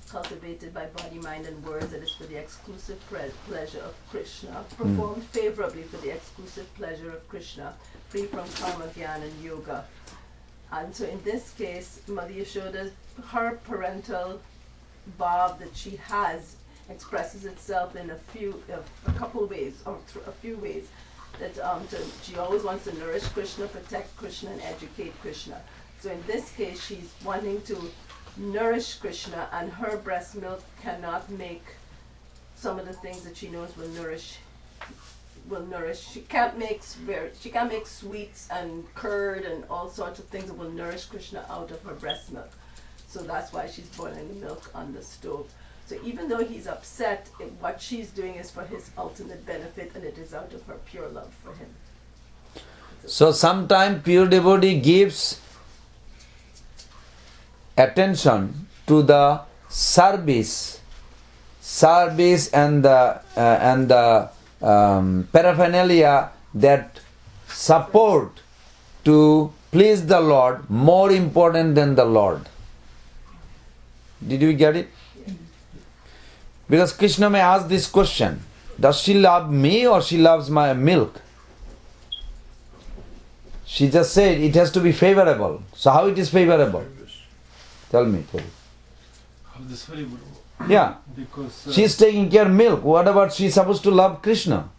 cultivated by body, mind and words that is for the exclusive pleasure of Krishna, performed favorably for the exclusive pleasure of Krishna, free from karma, jnana and yoga. And so in this case, Mother Yashoda, her parental bhav that she has expresses itself in a couple ways, or a few ways. That she always wants to nourish Krishna, protect Krishna and educate Krishna. So in this case, she's wanting to nourish Krishna, and her breast milk cannot make some of the things that she knows will nourish. She can't make sweets and curd and all sorts of things that will nourish Krishna out of her breast milk. So that's why she's boiling the milk on the stove. So even though he's upset, what she's doing is for his ultimate benefit, and it is out of her pure love for him. So sometimes pure devotee gives attention to the service and the paraphernalia that support to please the Lord more important than the Lord. Did you get it? Because Krishna may ask this question, does she love me or she loves my milk? She just said it has to be favorable. So how it is favorable? Tell me, Prabhu. How this favorable? Yeah. Because She's taking care of milk. What about she's supposed to love Krishna?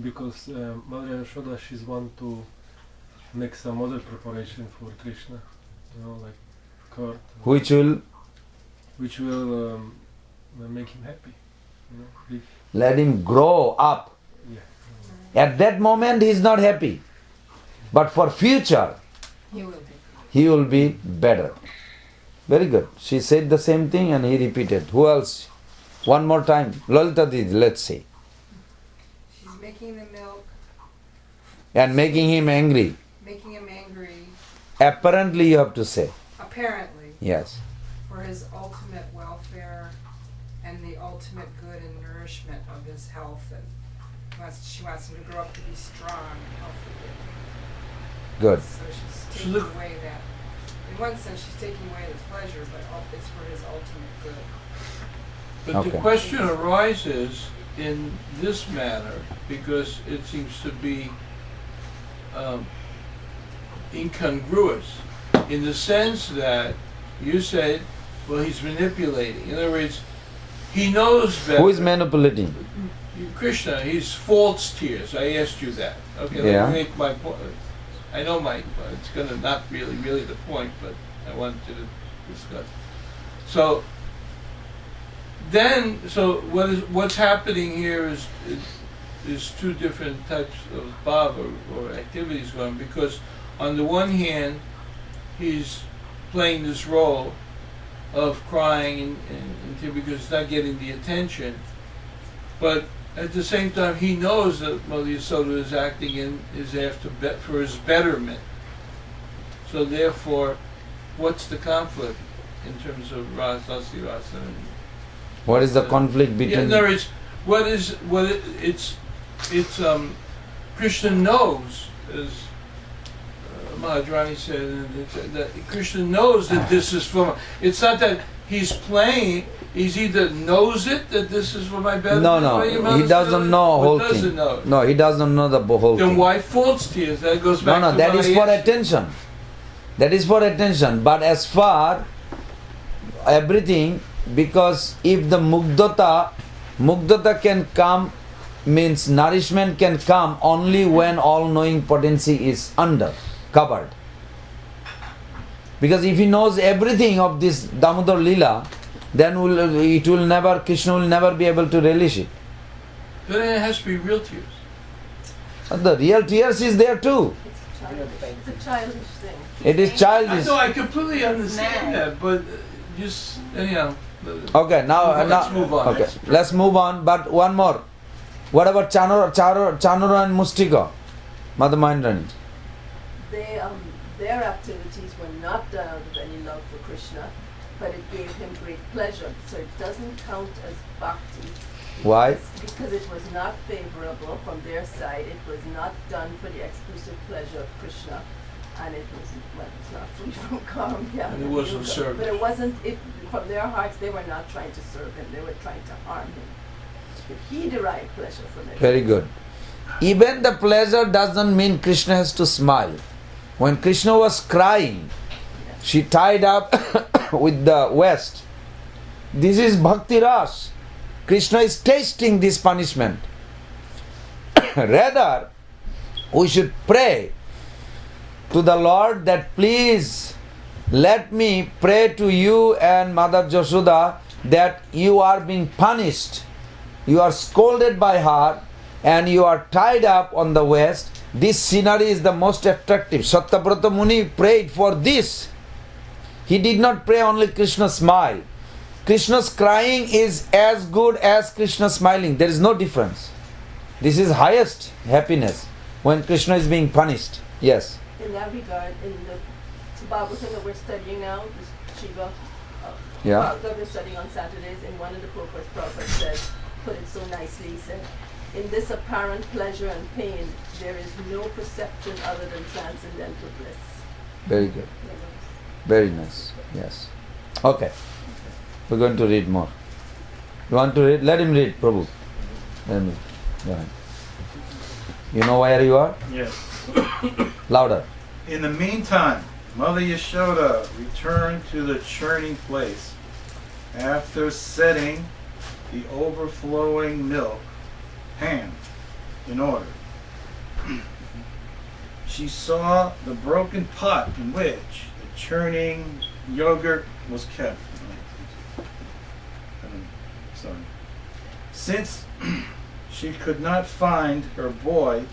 because Mother Yashoda, she's want to make some other preparation for Krishna, you know, like curd, which will make him happy. You know, let him grow up. yeah. At that moment he is not happy. But for future, he will be better. Very good. She said the same thing and he repeated. Who else? One more time. Lalita Didi, let's say. She's making the milk, And making him angry. making him angry, Apparently you have to say. apparently, Yes. for his ultimate welfare and the ultimate good and nourishment of his health. And she wants him to grow up to be strong and healthy. Good. So she's taking away that. In one sense, she's taking away the pleasure, but it's for his ultimate good. But Okay. the question arises in this manner because it seems to be incongruous in the sense that you said, well, he's manipulating. In other words, he knows better. Who is manipulating? Krishna, he's false tears. I asked you that. Okay, Yeah. let me make my point. I know it's going to not really the point, but I wanted to discuss. So what's happening here is two different types of bhava or activities going, because on the one hand he's playing this role of crying and because he's not getting the attention, but at the same time he knows that Mother Yasoda is acting in is after for his betterment. So therefore, what's the conflict in terms of rasa, rasa? What is the conflict between? Yeah, no, it's Krishna knows, as Mahadrani said, that Krishna knows that this is for. It's not that he's playing. He's either knows it that this is for my benefit. No, he doesn't know whole thing. No, he doesn't know the whole thing. Then why false tears? That goes back to that is for Mahayasu. attention. That is for attention. But as far everything, because if the mugdata can come, means nourishment can come only when all-knowing potency is covered. Because if he knows everything of this Damodar Lila, then Krishna will never be able to relish it. Then it has to be real tears. But the real tears is there too. It's a childish thing. It is childish. I completely understand that, but just anyhow. Okay, now Let's move on. Okay, let's move on. But one more. What about Chanura and Mustika, Mother Mahindrani? Their activities were not done out of any love for Krishna, but it gave him great pleasure. So it doesn't count as bhakti. Why? Because it was not favorable from their side. It was not done for the exclusive pleasure of Krishna, and it was it's not free from karma. And it wasn't service. But it wasn't. From their hearts, they were not trying to serve him. They were trying to harm him. But he derived pleasure from it. Very good. Even the pleasure doesn't mean Krishna has to smile. When Krishna was crying, she tied up with the waist. This is bhakti ras. Krishna is tasting this punishment. Rather, we should pray to the Lord that please let me pray to you and Mother Yashoda that you are being punished. You are scolded by her and you are tied up on the waist. This scenery is the most attractive. Satyavrata Muni prayed for this. He did not pray only Krishna smile. Krishna's crying is as good as Krishna smiling. There is no difference. This is highest happiness when Krishna is being punished. Yes. In that regard, in the Bhagavatam that we're studying now, this Shiva that we're studying on Saturdays, in one of the Prabhupada said, put it so nicely, he said, in this apparent pleasure and pain, there is no perception other than transcendental bliss. Very good. Very nice. Yes. Okay. We're going to read more. You want to read? Let him read, Prabhu. Let him read. Go ahead. You know where you are? Yes. Louder. In the meantime, Mother Yashoda returned to the churning place after setting the overflowing milk pan in order. She saw the broken pot in which the churning yogurt was kept. Sorry. Since she could not find her boy,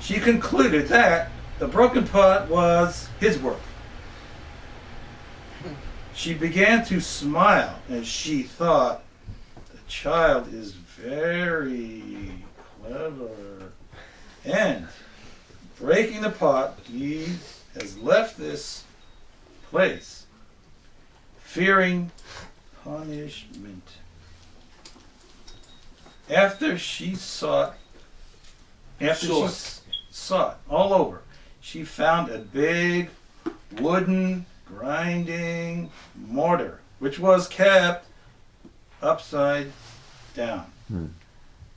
she concluded that the broken pot was his work. She began to smile as she thought, the child is very clever. And breaking the pot, he has left this place, fearing punishment. After she sought all over, she found a big wooden grinding mortar, which was kept upside down.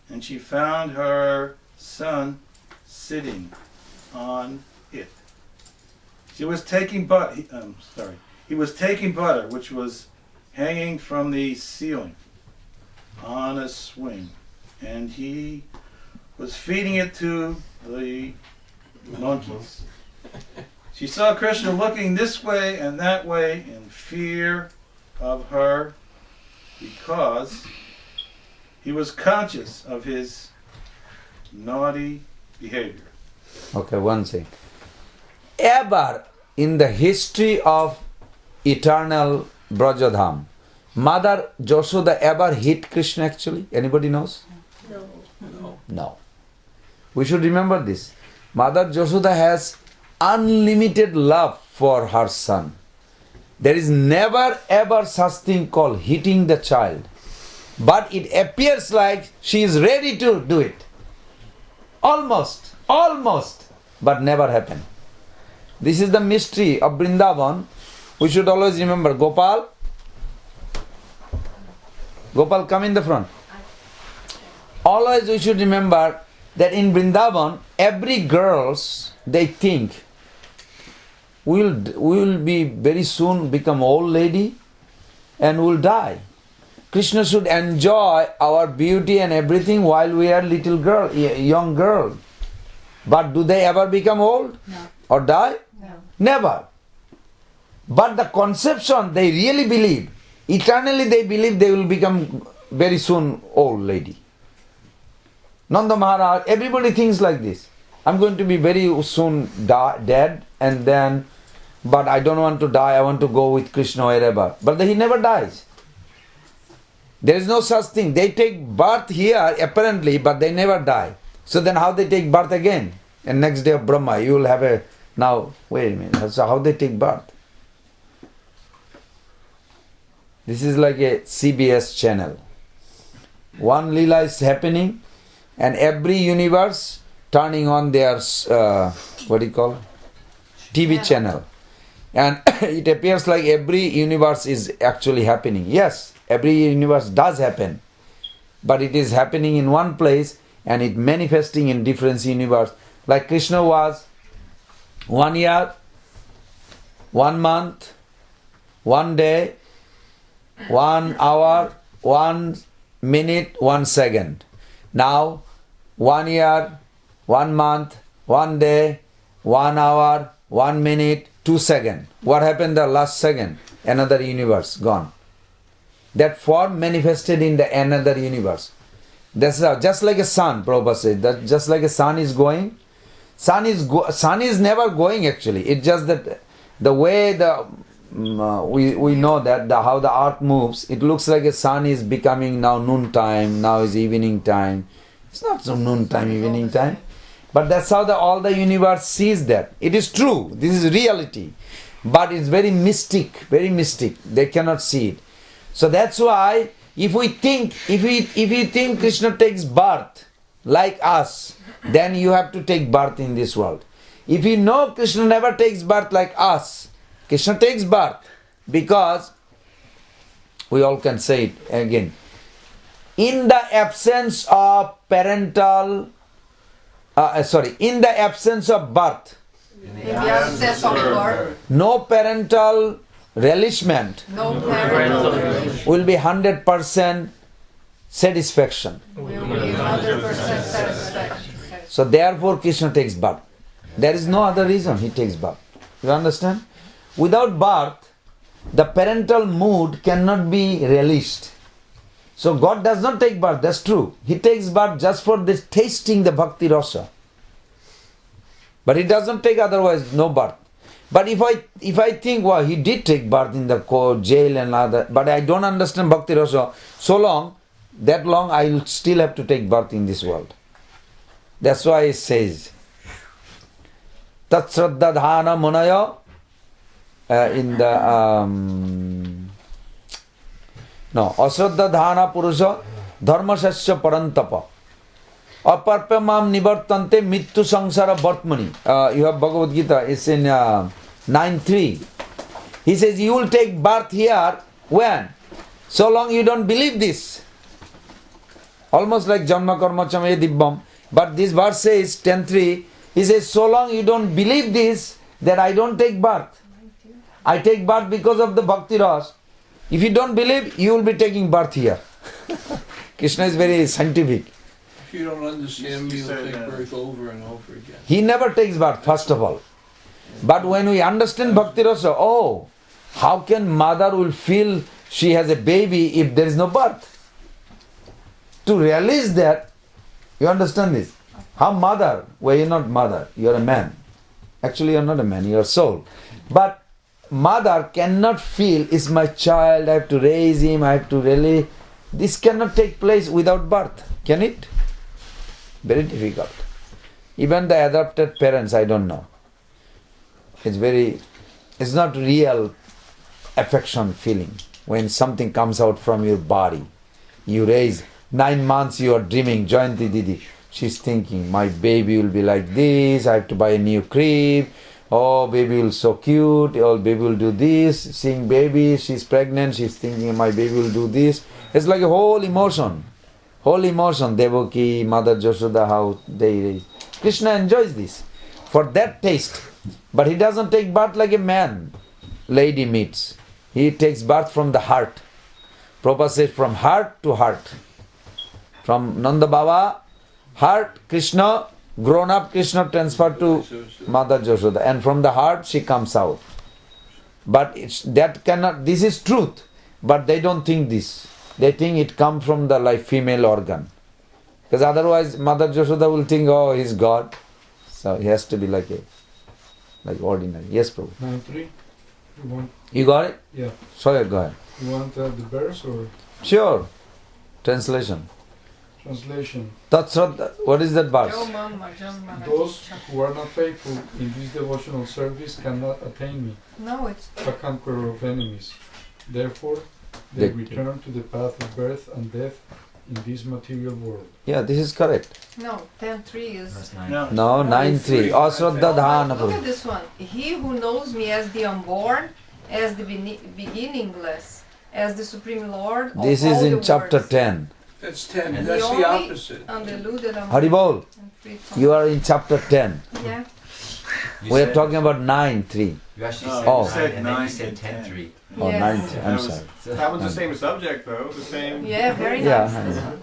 And she found her son sitting on it. He was taking butter, which was hanging from the ceiling on a swing, and he was feeding it to the monkeys. She saw Krishna looking this way and that way in fear of her because he was conscious of his naughty behavior. Okay, one thing. Ever in the history of eternal Brajadham, Mother Yashoda ever hit Krishna actually? Anybody knows? No. We should remember this. Mother Yashoda has unlimited love for her son. There is never ever such thing called hitting the child. But it appears like she is ready to do it. Almost, but never happened. This is the mystery of Vrindavan. We should always remember. Gopal, come in the front. Always we should remember that in Vrindavan, every girls, they think, we will be very soon become old lady and will die. Krishna should enjoy our beauty and everything while we are little girl, young girl. But do they ever become old? No. Or die? No. Never. But the conception, they really believe. Eternally they believe they will become very soon old lady. Nanda Maharaj, everybody thinks like this. I'm going to be very soon dead and then, but I don't want to die, I want to go with Krishna wherever. But he never dies. There is no such thing. They take birth here apparently, but they never die. So then how they take birth again? And next day of Brahma, you will have wait a minute, so how they take birth? This is like a CBS channel. One Leela is happening and every universe turning on their, TV channel. And it appears like every universe is actually happening. Yes, every universe does happen. But it is happening in one place and it manifesting in different universe. Like Krishna was 1 year, 1 month, 1 day, 1 hour, 1 minute, 1 second. Now 1 year, 1 month, 1 day, 1 hour, 1 minute, 2 seconds. What happened the last second? Another universe gone. That form manifested in the another universe. That's how, just like a sun, Prabhupada said, that just like a sun is going, sun is never going actually. It's just that the way we know that how the earth moves, it looks like a sun is becoming now noon time, now is evening time. It's not so noon time, evening time. But that's how all the universe sees that. It is true. This is reality. But it's very mystic, very mystic. They cannot see it. So that's why if we think Krishna takes birth like us, then you have to take birth in this world. If you know Krishna never takes birth like us, Krishna takes birth because we all can say it again. In the absence of parental, in the absence of birth, no parental relishment will be 100% satisfaction. So therefore Krishna takes birth. There is no other reason he takes birth. You understand? Without birth, the parental mood cannot be relished. So God does not take birth, that's true. He takes birth just for this tasting the bhakti rasa. But he doesn't take otherwise, no birth. But if I think, wow, he did take birth in the court, jail and other, but I don't understand bhakti rasa, that long I will still have to take birth in this world. That's why it says, Tat Shraddha Dhana Munaya, in the, Ashraddha Dhana Purusha, Dharma Sasya Parantapa. Aparpamam Nivartante Mittu Sangsara Bhartmani. You have Bhagavad Gita, it's in 9.3. He says, you will take birth here, when? So long you don't believe this. Almost like Janma Karma Chamaye Dibbam. But this verse says, 10.3, he says, so long you don't believe this, that I don't take birth. I take birth because of the Bhakti Ras. If you don't believe, you will be taking birth here. Krishna is very scientific. If you don't understand me, you'll take birth over and over again. He never takes birth, first of all. But when we understand Bhakti Rasa, oh, how can mother will feel she has a baby if there is no birth? To realize that, you understand this? How mother? Well, you're not mother, you're a man. Actually, you're not a man, you're a soul. But mother cannot feel, is my child, I have to raise him, I have to really... This cannot take place without birth, can it? Very difficult. Even the adopted parents, I don't know. It's not real affection feeling. When something comes out from your body, you raise, 9 months you are dreaming, Jayanti Didi, she's thinking, my baby will be like this, I have to buy a new crib, oh baby will so cute, oh baby will do this, seeing baby, she's pregnant, she's thinking my baby will do this. It's like a whole emotion, Devaki, Mother Yashoda, how they raise. Krishna enjoys this, for that taste. But he doesn't take birth like a man, lady meets. He takes birth from the heart. Prabhupada says from heart to heart. From Nanda Baba, heart, Krishna, grown up Krishna transferred to Mother Yashoda. And from the heart she comes out. But this is truth. But they don't think this. They think it comes from the female organ. Because otherwise Mother Yashoda will think, oh, he's God. So he has to be like ordinary. Yes, Prabhu. 9.3. You got it? Yeah. Sorry, go ahead. You want the verse or? Sure. Translation. Tat Shraddha. What is that verse? Those who are not faithful in this devotional service cannot attain me. No, it's a conqueror of enemies. Therefore, they return to the path of birth and death in this material world. Yeah, this is correct. no. 10.3 is. No, 9.3. Ashraddha Dhana. Look at this one. He who knows me as the unborn, as the beginningless, as the Supreme Lord. This is in chapter 10. That's 10. That's the opposite. Haribol, you are in chapter 10. Yeah. We are talking about 9.3. You actually said 9 and you said 10.3. Oh, Yes. 9.3. I'm sorry. That was the same subject, though. The same. Yeah, very nice. Yeah.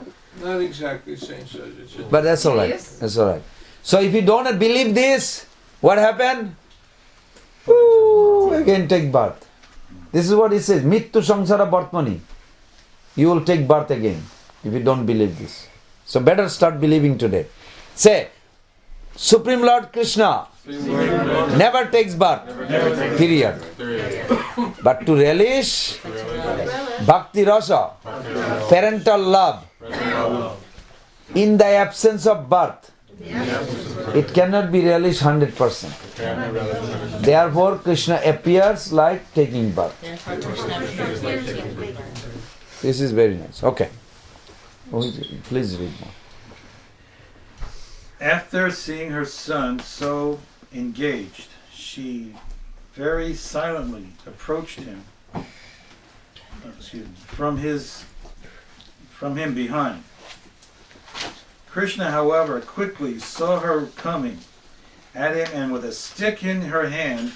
Not exactly the same subject. But that's alright. Yes. That's alright. So if you don't believe this, what happened? Ooh, again take birth. This is what it says. Mittu Sangsara Bhartmani. You will take birth again if you don't believe this. So better start believing today. Say, Supreme Lord Krishna never takes birth. Period. But to relish Bhakti Rasa, parental love, in the absence of birth, it cannot be relished 100%. Therefore, Krishna appears like taking birth. This is very nice. Okay. Please read more. After seeing her son so engaged, she very silently approached him from him behind. Krishna, however, quickly saw her coming at him and with a stick in her hand,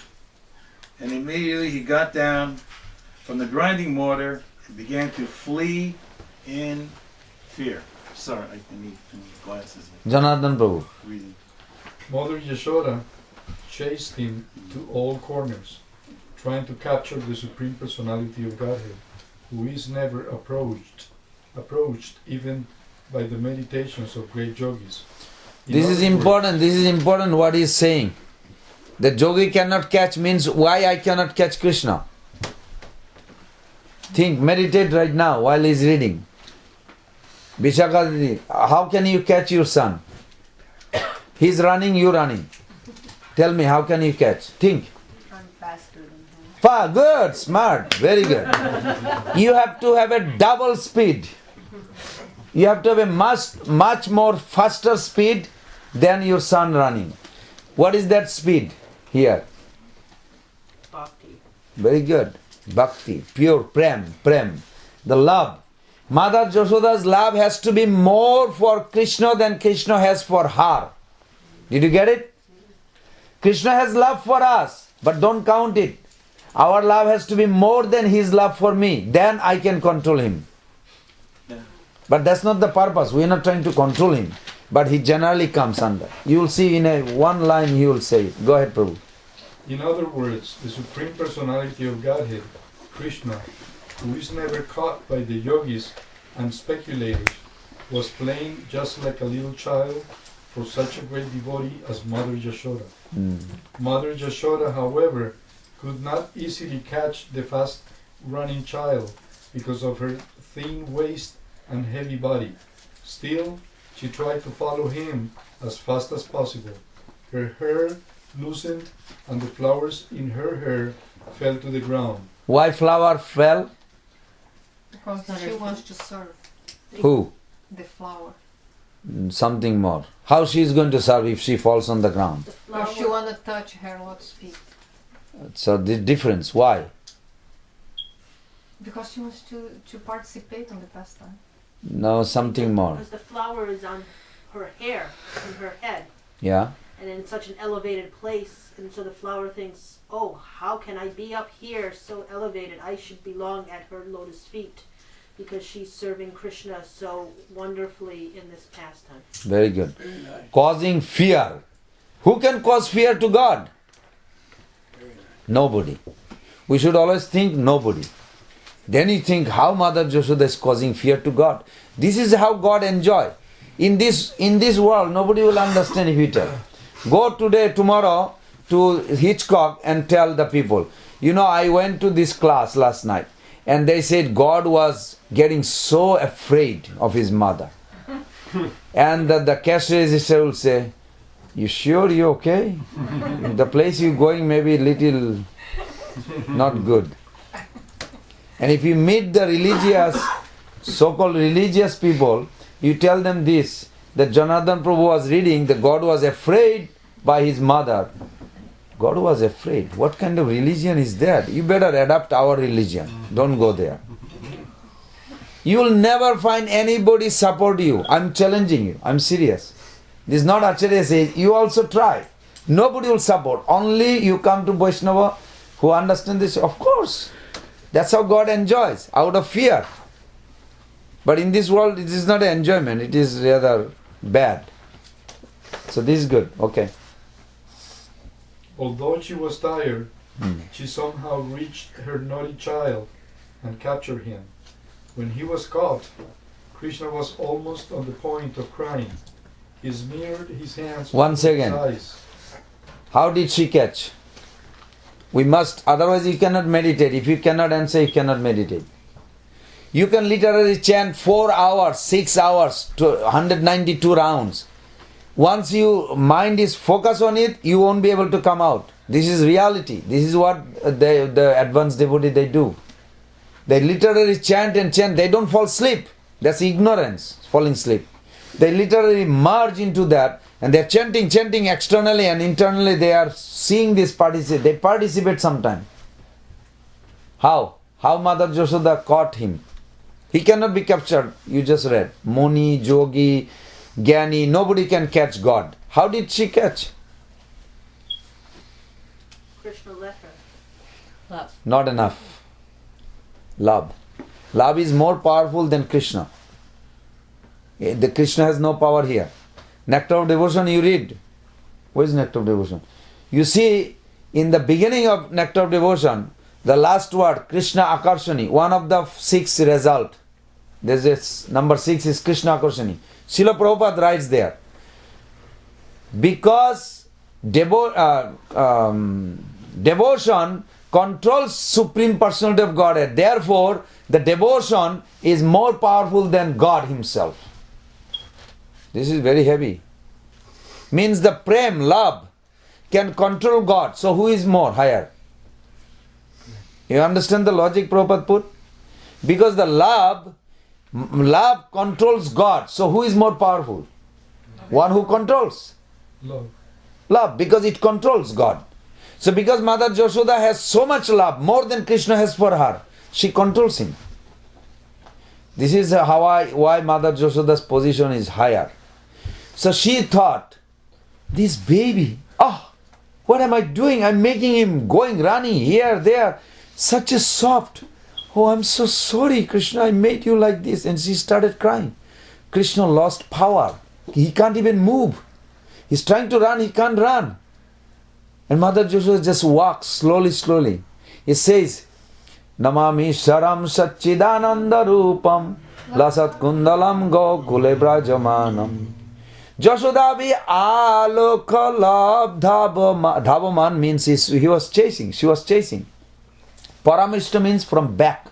and immediately he got down from the grinding mortar and began to flee in fear. Sorry, I need glasses. Janardhan Prabhu. Reading. Mother Yashoda chased him to all corners, trying to capture the Supreme Personality of Godhead, who is never approached even by the meditations of great yogis. This is important what he is saying. The yogi cannot catch means why I cannot catch Krishna? Think, meditate right now while he is reading. Vishakha, how can you catch your son? He is running, you running. Tell me, how can you catch? Think. Run faster than him. Good, smart, very good. You have to have a double speed. You have to have a much more faster speed than your son running. What is that speed here? Bhakti. Very good. Bhakti, pure prem. The love. Mother Yashoda's love has to be more for Krishna than Krishna has for her. Did you get it? Krishna has love for us, but don't count it. Our love has to be more than his love for me. Then I can control him. But that's not the purpose. We are not trying to control him. But he generally comes under. You will see in one line he will say it. Go ahead, Prabhu. In other words, the Supreme Personality of Godhead, Krishna, who is never caught by the yogis and speculators, was playing just like a little child for such a great devotee as Mother Yashoda. Mother Yashoda, however, could not easily catch the fast-running child because of her thin waist and heavy body. Still, she tried to follow him as fast as possible. Her hair loosened and the flowers in her hair fell to the ground. Why flower fell? Because she wants to serve. Who? The flower. Something more. How she is going to serve if she falls on the ground? Or she want to touch her Lord's feet. So the difference. Why? Because she wants to participate in the pastime. No, something more. Because the flower is on her hair, on her head, Yeah. and in such an elevated place, and so the flower thinks, oh, how can I be up here so elevated? I should belong at her lotus feet, because she's serving Krishna so wonderfully in this pastime. Very good. Causing fear. Who can cause fear to God? Nobody. We should always think nobody. Then you think how Mother Yashoda is causing fear to God. This is how God enjoy. In this world, nobody will understand if you tell. Go tomorrow to Hitchcock and tell the people, I went to this class last night and they said God was getting so afraid of his mother. And the cash register will say, you sure you okay? The place you're going may be little not good. And if you meet the so-called religious people, you tell them this, that Janardhan Prabhu was reading that God was afraid by his mother. God was afraid. What kind of religion is that? You better adapt our religion. Don't go there. You will never find anybody support you. I'm challenging you. I'm serious. This is not Acharya says, you also try. Nobody will support. Only you come to Vaishnava who understand this. Of course. That's how God enjoys, out of fear. But in this world, it is not an enjoyment. It is rather bad. So this is good. Okay. Although she was tired, she somehow reached her naughty child and captured him. When he was caught, Krishna was almost on the point of crying. He smeared his hands Once over his again. eyes. How did she catch? We must, otherwise you cannot meditate. If you cannot answer, you cannot meditate. You can literally chant 4 hours, 6 hours, to 192 rounds. Once your mind is focused on it, you won't be able to come out. This is reality. This is what the advanced devotee they do. They literally chant and chant. They don't fall asleep. That's ignorance, falling asleep. They literally merge into that and they're chanting externally and internally they are seeing this participate. They participate sometime. How? How Mother Yashoda caught him? He cannot be captured. You just read. Muni, Jogi, Gyani, nobody can catch God. How did she catch? Krishna let her. Love. Not enough. Love. Love is more powerful than Krishna. The Krishna has no power here. Nectar of Devotion you read. Where is Nectar of Devotion? You see, in the beginning of Nectar of Devotion, the last word, Krishna Akarshani, one of the 6 result. There's this, number 6 is Krishna Akarshani. Srila Prabhupada writes there. Because devotion controls Supreme Personality of Godhead. Therefore, the devotion is more powerful than God Himself. This is very heavy. Means the prem, love, can control God. So who is more higher? You understand the logic Prabhupada put? Because the love controls God. So who is more powerful? One who controls. Love. Love, because it controls God. So because Mother Yashoda has so much love, more than Krishna has for her, she controls him. This is why Mother Yashoda's position is higher. So she thought, this baby, what am I doing? I'm making him going, running here, there, such a soft. Oh, I'm so sorry, Krishna, I made you like this. And she started crying. Krishna lost power. He can't even move. He's trying to run, he can't run. And Mother Yashoda just walks slowly, slowly. He says, Namami Sharam Satchidananda Rupam Lasat Kundalam Gokule Brajamanam. Jashodavi Alokalab Dhavaman means he was chasing, she was chasing. Paramishta means from back.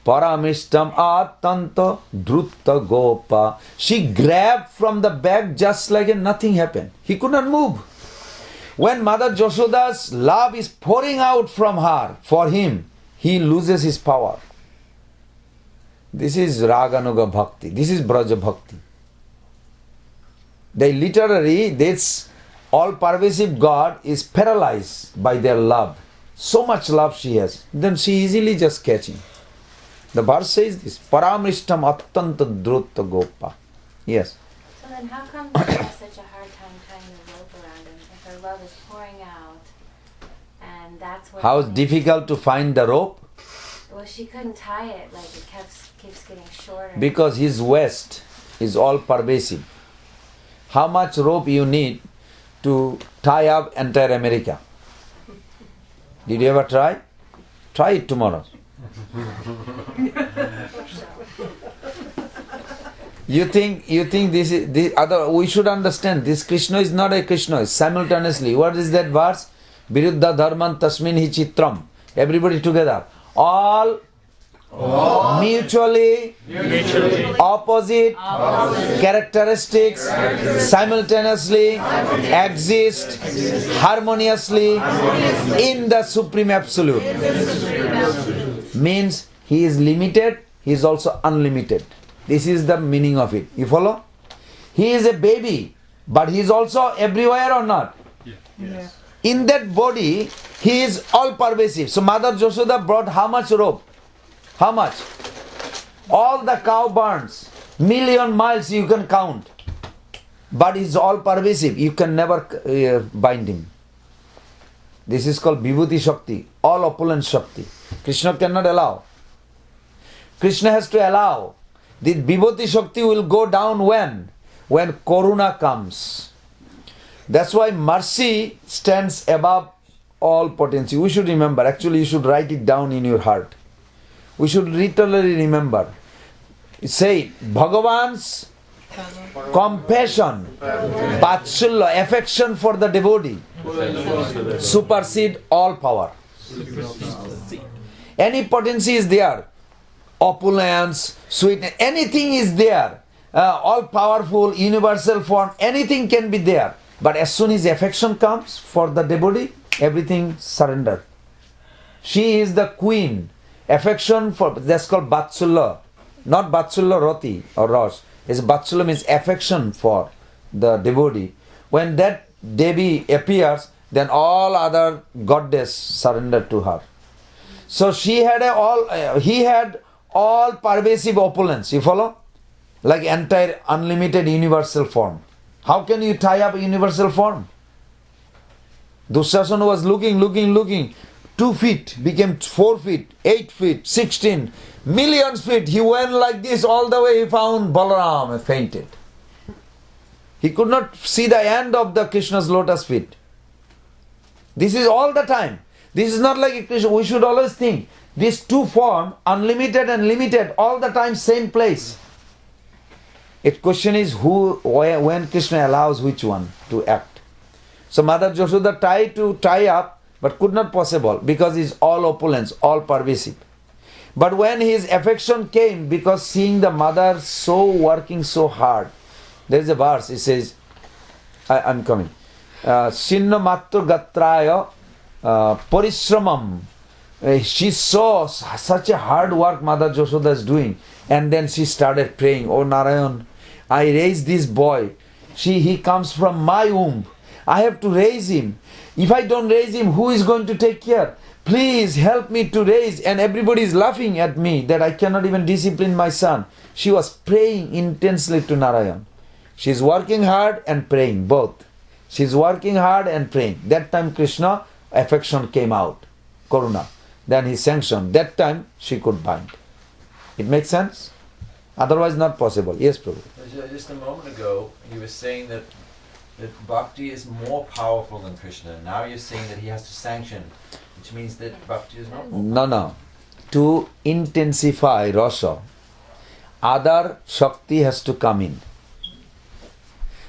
Paramishtam Atanta Drutta Gopa. She grabbed from the back just like nothing happened. He could not move. When Mother Yashoda's love is pouring out from her for him, he loses his power. This is Raganuga Bhakti. This is Braja Bhakti. The literary, this all-pervasive God is paralyzed by their love. So much love she has. Then she easily just catching. The verse says this, Paramrishtam Attanta Drutta Gopa. Yes. So then how come she has such a hard time tying the rope around him if her love is pouring out and that's what... How difficult to find the rope? Well, she couldn't tie it, like it keeps getting shorter. Because his waist is all pervasive. How much rope you need to tie up entire America? Did you ever try? Try it tomorrow. You think this other? We should understand this Krishna is not a Krishna. Simultaneously, what is that verse? Viruddha dharman tasmin hi chitram. Everybody together. All mutually opposite characteristics simultaneously exist harmoniously in the Supreme Absolute. Means he is limited, he is also unlimited. This is the meaning of it. You follow? He is a baby, but he is also everywhere or not? Yes. In that body, he is all pervasive. So Mother Yashoda brought how much rope? How much? All the cow burns. 1,000,000 miles you can count. But it's all pervasive. You can never bind him. This is called Vibhuti Shakti. All opulent Shakti. Krishna cannot allow. Krishna has to allow. The Vibhuti Shakti will go down when? When Karuna comes. That's why mercy stands above all potency. We should remember. Actually, you should write it down in your heart. We should literally remember. Say, Bhagavan's compassion, Vatsalya, affection for the devotee, supersede all power. Any potency is there. Opulence, sweetness, anything is there. All powerful, universal form, anything can be there. But as soon as affection comes for the devotee, everything surrender. She is the queen. Affection for, that's called Vatsalya. Not Vatsalya Rati or Rosh. It's Vatsalya means affection for the devotee. When that Devi appears, then all other goddess surrender to her. So he had all pervasive opulence. You follow? Like entire unlimited universal form. How can you tie up a universal form? Dushasana was looking. 2 feet became 4 feet, 8 feet, 16, millions feet. He went like this all the way. He found Balaram and fainted. He could not see the end of the Krishna's lotus feet. This is all the time. This is not like a Krishna. We should always think these two form, unlimited and limited, all the time same place. Its question is when Krishna allows which one to act. So Mother Yashoda tried to tie up, but could not possible because it's all opulence, all pervasive. But when his affection came, because seeing the mother so working so hard, there is a verse, it says, I'm coming. Shinna matru gatraya parishramam. She saw such a hard work Mother Yashoda is doing, and then she started praying, "Oh Narayan, I raised this boy. He comes from my womb. I have to raise him. If I don't raise him, who is going to take care? Please help me to raise." And everybody is laughing at me that I cannot even discipline my son. She was praying intensely to Narayan. She is working hard and praying, both. She is working hard and praying. That time Krishna, affection came out, Karuna. Then he sanctioned. That time she could bind. It makes sense? Otherwise not possible. Yes, Prabhu. Just a moment ago, you were saying that bhakti is more powerful than Krishna. Now you're saying that he has to sanction, which means that bhakti is not more No. To intensify rasa, other shakti has to come in.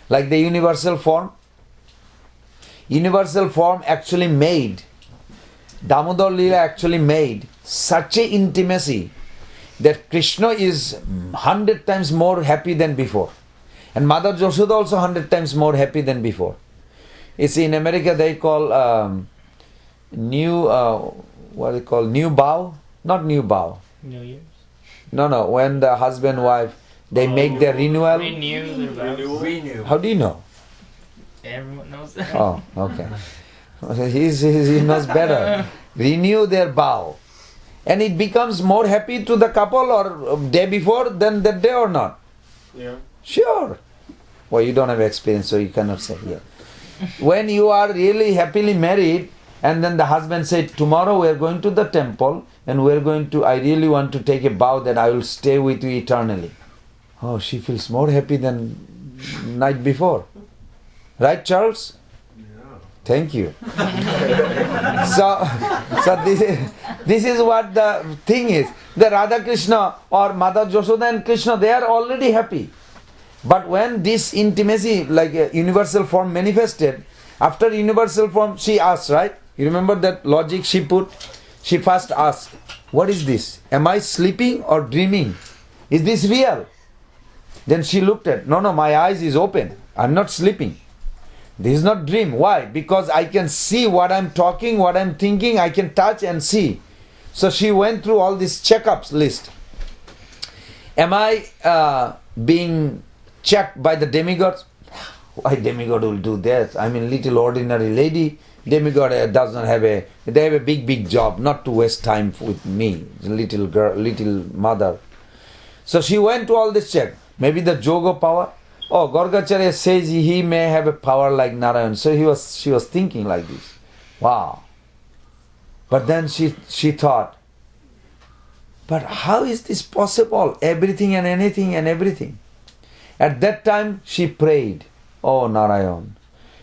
Like the universal form. Universal form actually made, Damodar Lila actually made such a intimacy that Krishna is 100 times more happy than before. And Mother Yashoda also 100 times more happy than before. It's in America they call new bow? Not new bow. New Year's? No. When the husband wife, they make their renewal. Renew their vows. Renew. How do you know? Everyone knows that. Oh, okay. He knows better. Renew their vow. And it becomes more happy to the couple or day before than that day or not? Yeah. Sure. Well, you don't have experience, so you cannot say here. When you are really happily married, and then the husband said, "Tomorrow we are going to the temple, and I really want to take a vow that I will stay with you eternally." Oh, she feels more happy than night before. Right, Charles? Yeah. Thank you. So this is what the thing is. The Radha Krishna or Mother Yashoda and Krishna, they are already happy. But when this intimacy, like a universal form manifested, after universal form, she asked, right? You remember that logic she put? She first asked, "What is this? Am I sleeping or dreaming? Is this real?" Then she looked at, no, my eyes is open. I'm not sleeping. This is not dream. Why? Because I can see what I'm talking, what I'm thinking, I can touch and see. So she went through all this checkups list. Am I being checked by the demigods? Why demigod will do that? I mean, little ordinary lady. Demigod doesn't have they have a big job, not to waste time with me, little girl, little mother. So she went to all this check. Maybe the yoga power. Oh, Gargacharya says he may have a power like Narayan. So she was thinking like this. Wow. But then she thought, but how is this possible? Everything and anything and everything. At that time she prayed, "Oh Narayan,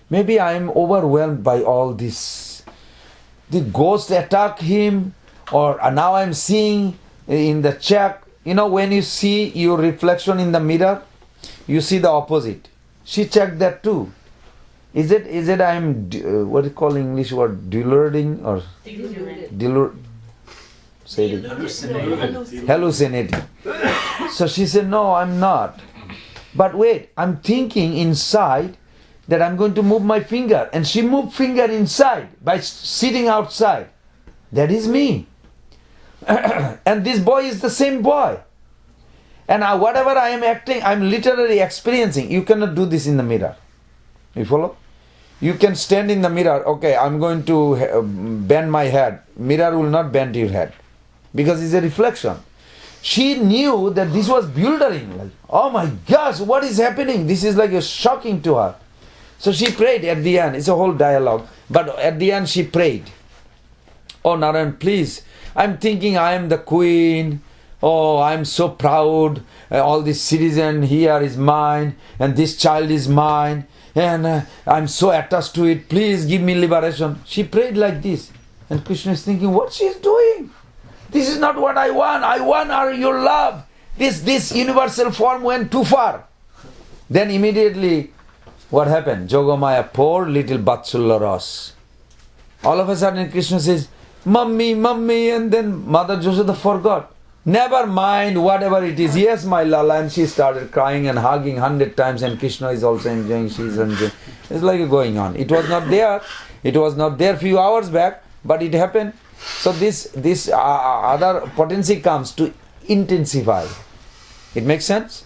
maybe I am overwhelmed by all this. The ghost attacked him, or now I am seeing in the check. You know, when you see your reflection in the mirror, you see the opposite. She checked that too. Is it I am, what do you call English word, deluding or hallucinating. So she said, "No, I'm not. But wait, I'm thinking inside that I'm going to move my finger." And she moved finger inside by sitting outside. That is me. And this boy is the same boy. And whatever I am acting, I'm literally experiencing. You cannot do this in the mirror. You follow? You can stand in the mirror. Okay, I'm going to bend my head. Mirror will not bend your head. Because it's a reflection. She knew that this was bewildering. Like, oh my gosh, what is happening? This is like shocking to her. So she prayed at the end. It's a whole dialogue. But at the end she prayed. Oh Narayan, please, I'm thinking I am the queen. Oh, I'm so proud. All this citizen here is mine, and this child is mine, and I'm so attached to it. Please give me liberation. She prayed like this. And Krishna is thinking, what she is doing? This is not what I want. I want your love. This universal form went too far. Then immediately, what happened? Jogamaya poured little Vatsalya Ras. All of a sudden Krishna says, Mummy, Mummy, and then Mother Yashoda forgot. Never mind whatever it is. Yes, my Lala. And she started crying and hugging 100 times, and Krishna is also enjoying, she is enjoying. It's like going on. It was not there. It was not there few hours back, but it happened. So this other potency comes to intensify. It makes sense?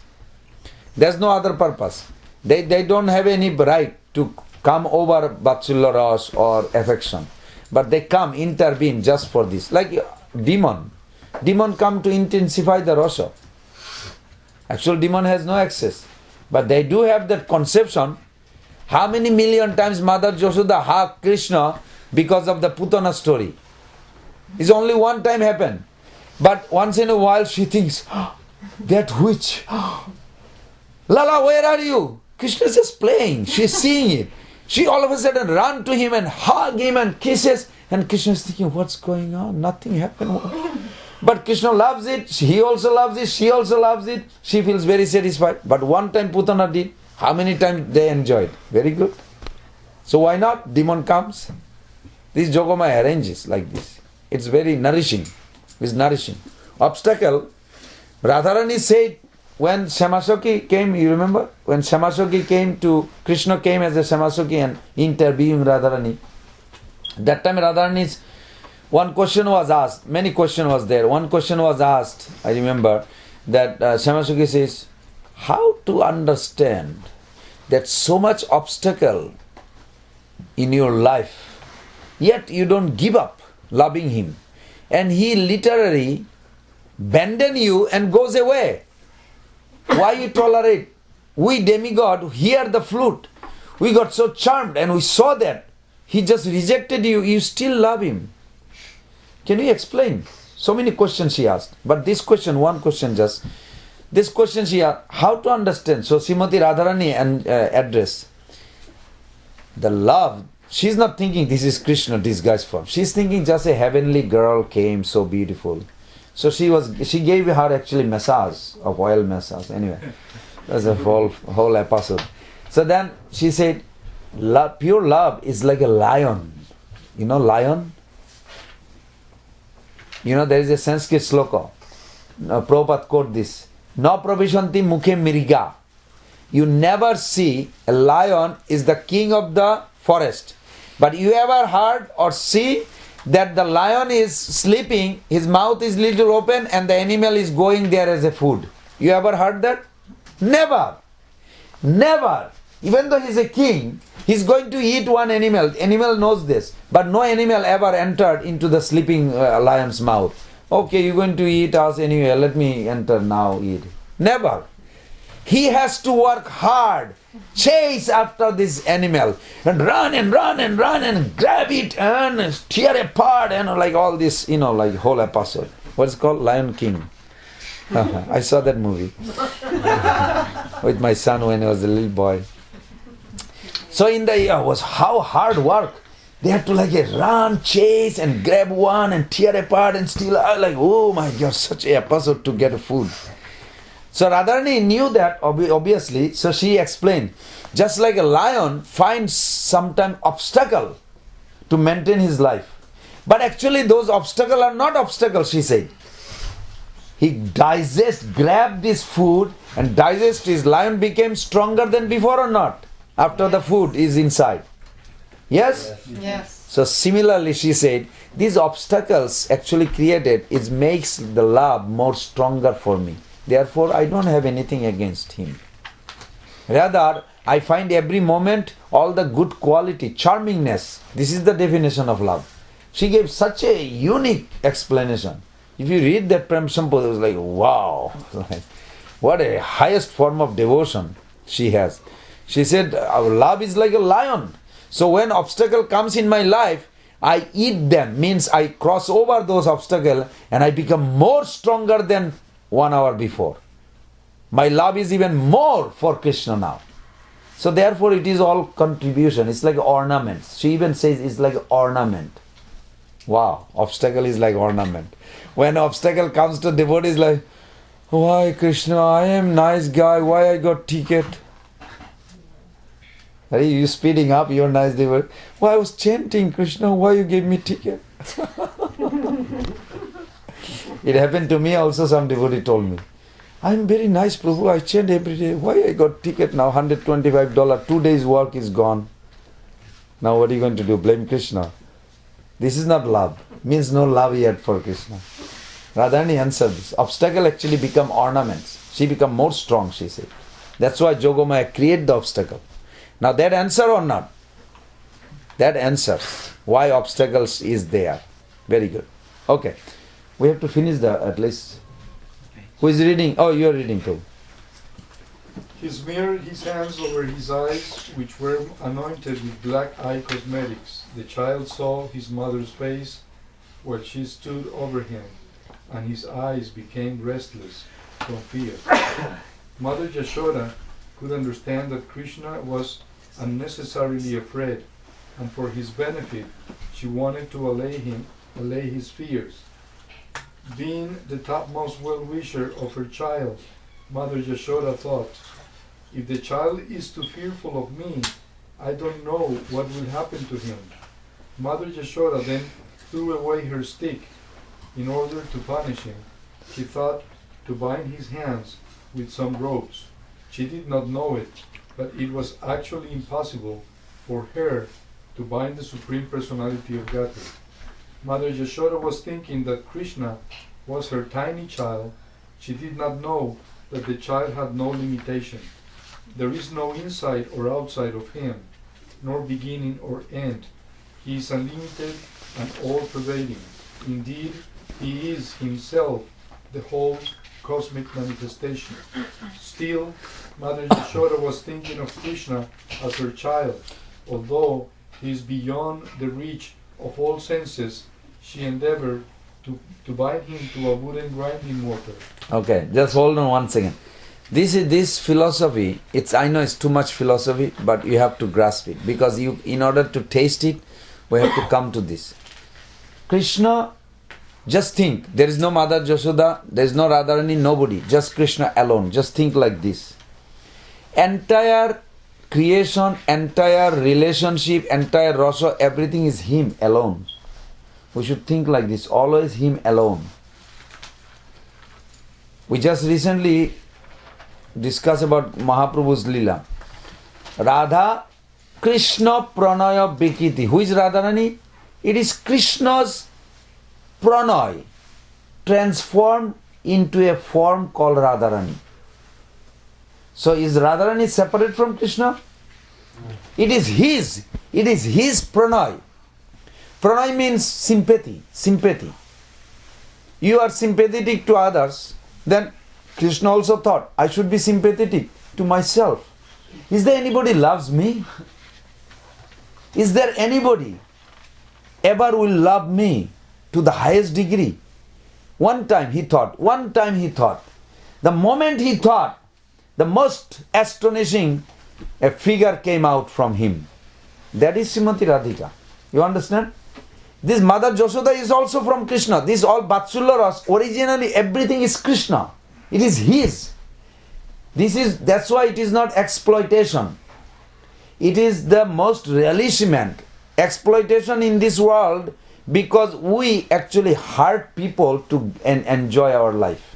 There's no other purpose. They don't have any right to come over Vatsalya Ras or affection. But they come, intervene just for this. Like demon. Demon come to intensify the rasa. Actual demon has no access. But they do have that conception. How many million times Mother Yashoda hugged Krishna because of the Putana story? It's only one time happened. But once in a while she thinks, that witch. Lala, where are you? Krishna is just playing. She's seeing it. She all of a sudden run to him and hug him and kisses. And Krishna is thinking, what's going on? Nothing happened. But Krishna loves it. He also loves it. She also loves it. She feels very satisfied. But one time Putana did. How many times they enjoyed? Very good. So why not? Demon comes. This Jogamaya arranges like this. It's very nourishing. It's nourishing. Obstacle. Radharani said, when Shyamasaki came, you remember? When Shyamasaki came to, Krishna came as a Shyamasaki and interviewing Radharani. That time Radharani's, one question was asked, many questions was there. One question was asked, I remember, that Shyamasaki says, how to understand that so much obstacle in your life, yet you don't give up loving him. And he literally abandons you and goes away. Why you tolerate? We demigod hear the flute. We got so charmed and we saw that. He just rejected you. You still love him. Can you explain? So many questions she asked. But this question, one question just. This question she asked, how to understand? So Srimati Radharani and address. The love, she's not thinking this is Krishna disguised form. She's thinking just a heavenly girl came, so beautiful. So she gave her actually massage, of oil massage. Anyway, that's a whole episode. So then she said, pure love is like a lion. You know lion? You know there is a Sanskrit sloka. Prabhupada quote this. Na pravishanti mukhe miriga. You never see a lion is the king of the forest. But you ever heard or see that the lion is sleeping, his mouth is little open and the animal is going there as a food? You ever heard that? Never. Never. Even though he's a king, he's going to eat one animal. Animal knows this. But no animal ever entered into the sleeping lion's mouth. Okay, you're going to eat us anyway. Let me enter now, eat. Never. He has to work hard, chase after this animal, and run and run and run and grab it and tear apart and like all this, like whole episode. What's it called? Lion King. I saw that movie with my son when I was a little boy. So in the year was how hard work. They had to run, chase and grab one and tear apart and steal. Oh my God, such a episode to get food. So Radharani knew that obviously, so she explained, just like a lion finds sometimes obstacle to maintain his life. But actually those obstacles are not obstacles, she said. He grabbed this food and his lion became stronger than before or not? After the food is inside. Yes? Yes. So similarly she said, these obstacles actually created, it makes the love more stronger for me. Therefore, I don't have anything against him. Rather, I find every moment all the good quality, charmingness. This is the definition of love. She gave such a unique explanation. If you read that Prem Sampad, it was like, wow. What a highest form of devotion she has. She said, our love is like a lion. So when obstacle comes in my life, I eat them, means I cross over those obstacles and I become more stronger than 1 hour before. My love is even more for Krishna now. So therefore it is all contribution. It's like ornaments. She even says it's like ornament. Wow, obstacle is like ornament. When obstacle comes to devotees, like, why Krishna, I am nice guy, why I got ticket? Are you speeding up, you're nice devotee? Why I was chanting, Krishna, why you gave me ticket? It happened to me also, some devotee told me. I'm very nice, Prabhu, I chant every day. Why I got ticket now, $125, 2 days work is gone. Now what are you going to do, blame Krishna? This is not love, means no love yet for Krishna. Radharani answered this. Obstacle actually become ornaments. She become more strong, she said. That's why Jogomaya create the obstacle. Now that answer or not? That answers why obstacles is there. Very good. Okay. We have to finish the at least. Who is reading? Oh, you are reading too. He smeared his hands over his eyes, which were anointed with black eye cosmetics. The child saw his mother's face while she stood over him, and his eyes became restless from fear. Mother Yashoda could understand that Krishna was unnecessarily afraid, and for his benefit she wanted to allay his fears. Being the topmost well-wisher of her child, Mother Yashoda thought, if the child is too fearful of me, I don't know what will happen to him. Mother Yashoda then threw away her stick. In order to punish him, she thought to bind his hands with some ropes. She did not know it, but it was actually impossible for her to bind the Supreme Personality of Godhead. Mother Yashoda was thinking that Krishna was her tiny child. She did not know that the child had no limitation. There is no inside or outside of him, nor beginning or end. He is unlimited and all-pervading. Indeed, he is himself the whole cosmic manifestation. Still, Mother Yashoda was thinking of Krishna as her child. Although he is beyond the reach of all senses, she endeavored to bind him to a wooden grinding mortar. Okay, just hold on 1 second. This philosophy, I know it's too much philosophy, but you have to grasp it. Because in order to taste it, we have to come to this. Krishna, just think, there is no Mother Yashoda, there is no Radharani, nobody, just Krishna alone. Just think like this. Entire creation, entire relationship, entire rasa, everything is him alone. We should think like this, always him alone. We just recently discussed about Mahaprabhu's Lila. Radha Krishna Pranaya Vikiti. Who is Radharani? It is Krishna's pranay transformed into a form called Radharani. So is Radharani separate from Krishna? It is his pranay. Pranay means sympathy. You are sympathetic to others, then Krishna also thought, I should be sympathetic to myself. Is there anybody loves me? Is there anybody ever will love me to the highest degree? One time he thought. The moment he thought, the most astonishing a figure came out from him. That is Srimati Radhika. You understand? This Mother Yashoda is also from Krishna. This all Vatsulya Ras, originally everything is Krishna. It is his. That's why it is not exploitation. It is the most relishment. Exploitation in this world, because we actually hurt people to enjoy our life.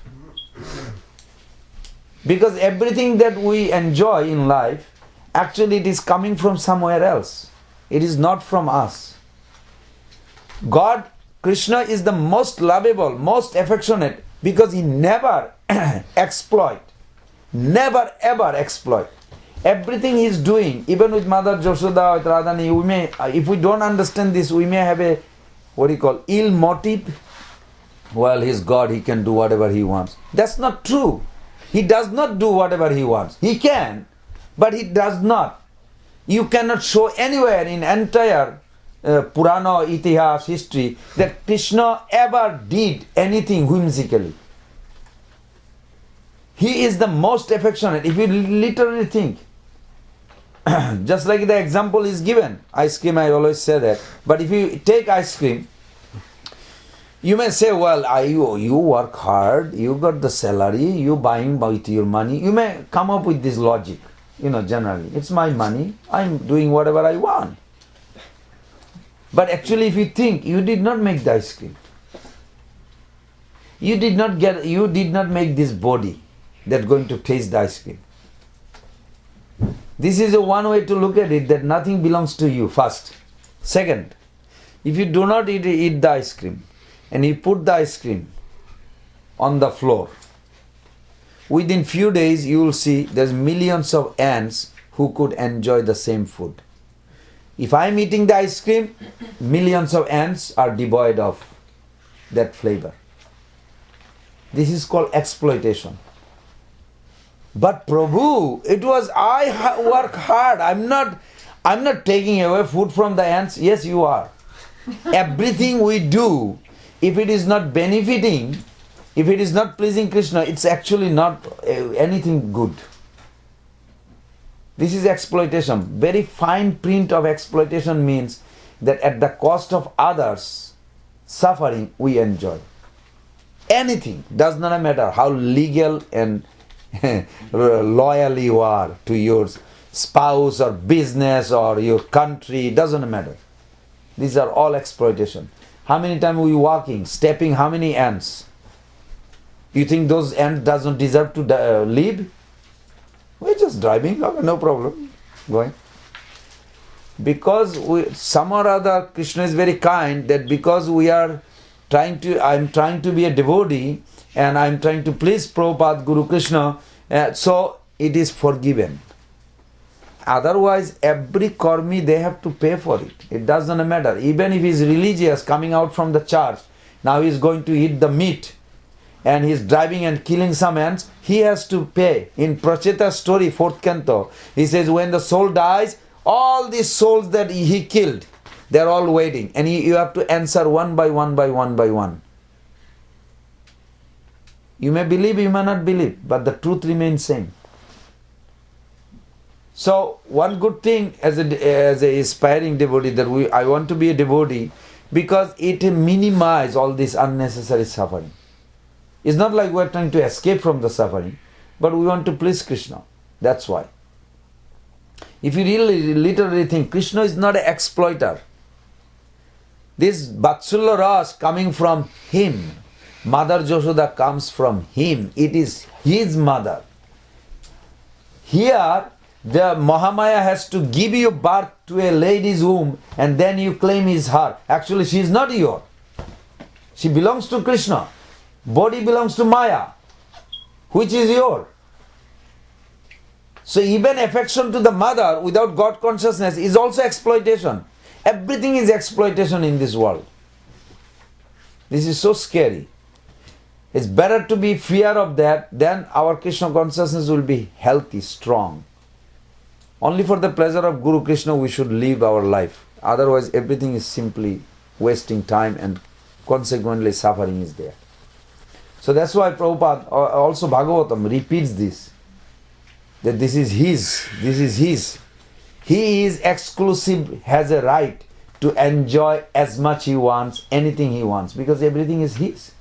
Because everything that we enjoy in life, actually it is coming from somewhere else. It is not from us. God, Krishna is the most lovable, most affectionate, because he never exploit. Never ever exploit. Everything he is doing, even with Mother Yashoda, with Radhani, if we don't understand this, we may have a, ill motive. Well, he's God, he can do whatever he wants. That's not true. He does not do whatever he wants. He can, but he does not. You cannot show anywhere in entire Purana, Itihas, history, that Krishna ever did anything whimsically. He is the most affectionate. If you literally think, just like the example is given, ice cream, I always say that. But if you take ice cream, you may say, well, you work hard, you got the salary, you buying with your money. You may come up with this logic, generally. It's my money, I'm doing whatever I want. But actually, if you think, you did not make the ice cream. You did not make this body that's going to taste the ice cream. This is one way to look at it, that nothing belongs to you, first. Second, if you do not eat the ice cream, and you put the ice cream on the floor, within few days you will see there's millions of ants who could enjoy the same food. If I'm eating the ice cream, millions of ants are devoid of that flavor. This is called exploitation. But Prabhu, it was I work hard. I'm not taking away food from the ants. Yes, you are. Everything we do, if it is not benefiting, if it is not pleasing Krishna, it's actually not anything good. This is exploitation. Very fine print of exploitation means that at the cost of others' suffering, we enjoy. Anything, does not matter how legal and loyal you are to your spouse or business or your country, doesn't matter. These are all exploitation. How many times we walking, stepping, how many ants? You think those ants doesn't deserve to live? We're just driving, okay, no problem, going. Because some or other, Krishna is very kind, that because we are I'm trying to be a devotee and I'm trying to please Prabhupada, Guru Krishna, so it is forgiven. Otherwise, every karmi, they have to pay for it. It doesn't matter. Even if he's religious, coming out from the church, now he's going to eat the meat and he's driving and killing some ants, he has to pay. In Pracheta's story, 4th canto, he says when the soul dies, all these souls that he killed, they're all waiting. And you have to answer one by one by one by one. You may believe, you may not believe, but the truth remains same. So one good thing as a aspiring devotee, that I want to be a devotee, because it minimizes all this unnecessary suffering. It's not like we're trying to escape from the suffering, but we want to please Krishna. That's why. If you really literally think, Krishna is not an exploiter. This Vatsulya Ras coming from him. Mother Yashoda comes from him. It is his mother. Here, the Mahamaya has to give you birth to a lady's womb and then you claim is her. Actually, she is not yours. She belongs to Krishna. Body belongs to Maya, which is yours. So even affection to the mother without God consciousness is also exploitation. Everything is exploitation in this world. This is so scary. It's better to be fear of that, then our Krishna consciousness will be healthy, strong. Only for the pleasure of Guru Krishna we should live our life. Otherwise everything is simply wasting time and consequently suffering is there. So that's why Prabhupada, also Bhagavatam, repeats this. That this is his. He is exclusive, has a right to enjoy as much he wants, anything he wants, because everything is his.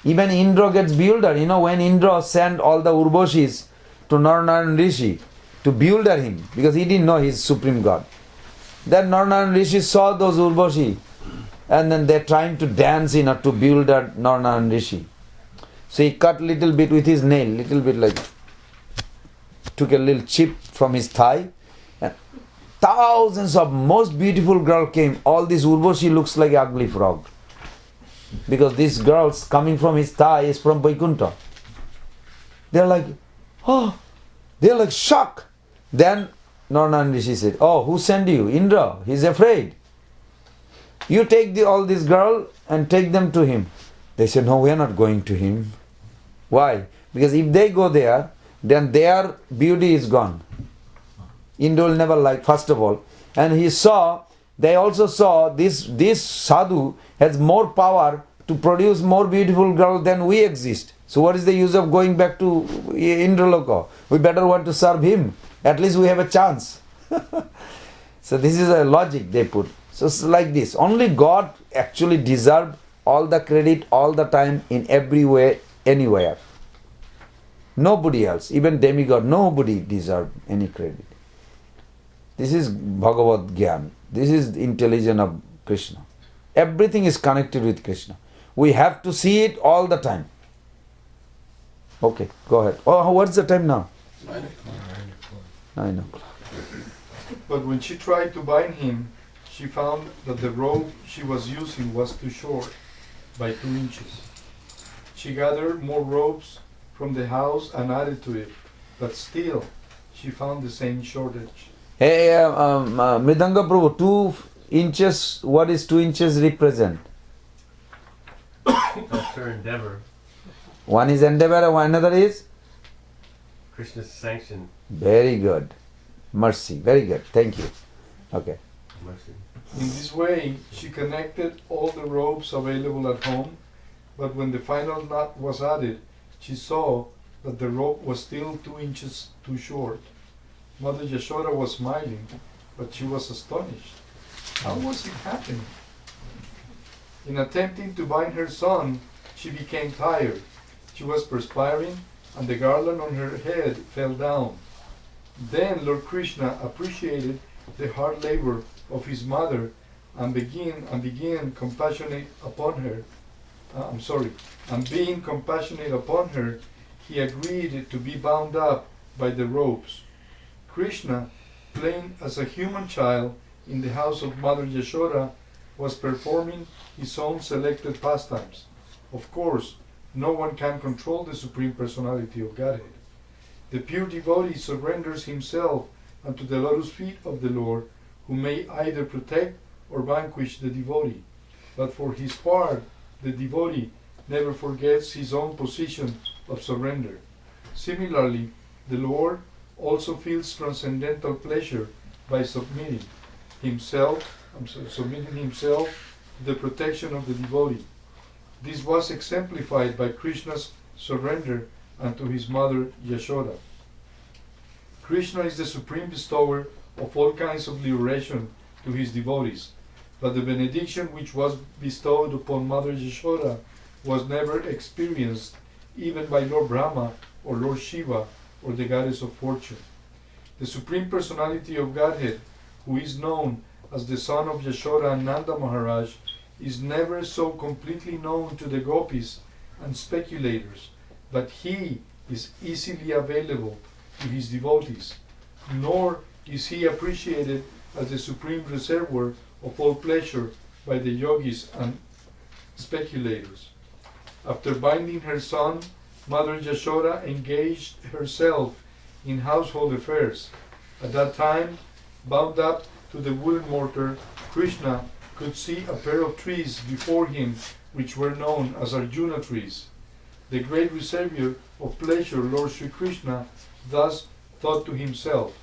Even Indra gets bewildered. When Indra sent all the Urvashis to Narnarayan Rishi to bewilder him, because he didn't know he is Supreme God. Then Narnarayan Rishi saw those Urvashi, and then they're trying to dance, to bewilder Narnarayan Rishi. So he cut little bit with his nail, little bit like, took a little chip from his thigh, and thousands of most beautiful girl came. All this Urvashi looks like an ugly frog. Because these girls coming from his thigh is from Vaikuntha. They're like, they're like shocked. Then Narnarayan Rishi said, who sent you? Indra, he's afraid. You take all these girls and take them to him. They said, no, we are not going to him. Why? Because if they go there, then their beauty is gone. Indra will never like, first of all. And he saw they also saw this sadhu has more power to produce more beautiful girls than we exist. So what is the use of going back to Indraloka? We better want to serve him. At least we have a chance. So this is a logic they put. So it's like this. Only God actually deserves all the credit, all the time, in every way, anywhere. Nobody else, even demigod, nobody deserves any credit. This is Bhagavad Gyan. This is the intelligence of Krishna. Everything is connected with Krishna. We have to see it all the time. Okay, go ahead. Oh, what's the time now? 9 o'clock. But when she tried to bind him, she found that the rope she was using was too short, by 2 inches. She gathered more ropes from the house and added to it, but still she found the same shortage. Hey, Mridanga Prabhu, 2 inches, what is 2 inches represent? That's her endeavor. One is endeavor, another is? Krishna's sanction. Very good. Mercy. Very good. Thank you. Okay. Mercy. In this way, she connected all the ropes available at home, but when the final knot was added, she saw that the rope was still 2 inches too short. Mother Yashoda was smiling, but she was astonished. How was it happening? In attempting to bind her son, she became tired. She was perspiring, and the garland on her head fell down. Then Lord Krishna appreciated the hard labor of his mother and began compassionate upon her. And being compassionate upon her, he agreed to be bound up by the ropes. Krishna, playing as a human child in the house of Mother Yashoda, was performing his own selected pastimes. Of course, no one can control the Supreme Personality of Godhead. The pure devotee surrenders himself unto the lotus feet of the Lord, who may either protect or vanquish the devotee. But for his part, the devotee never forgets his own position of surrender. Similarly, the Lord also feels transcendental pleasure by submitting himself to the protection of the devotee. This was exemplified by Krishna's surrender unto his mother Yashoda. Krishna is the supreme bestower of all kinds of liberation to his devotees, but the benediction which was bestowed upon Mother Yashoda was never experienced even by Lord Brahma or Lord Shiva or the goddess of fortune. The Supreme Personality of Godhead, who is known as the son of Yashoda and Nanda Maharaj, is never so completely known to the gopis and speculators, but he is easily available to his devotees, nor is he appreciated as the supreme reservoir of all pleasure by the yogis and speculators. After binding her son, Mother Yashoda engaged herself in household affairs. At that time, bound up to the wooden mortar, Krishna could see a pair of trees before him which were known as Arjuna trees. The great reservoir of pleasure, Lord Sri Krishna, thus thought to himself,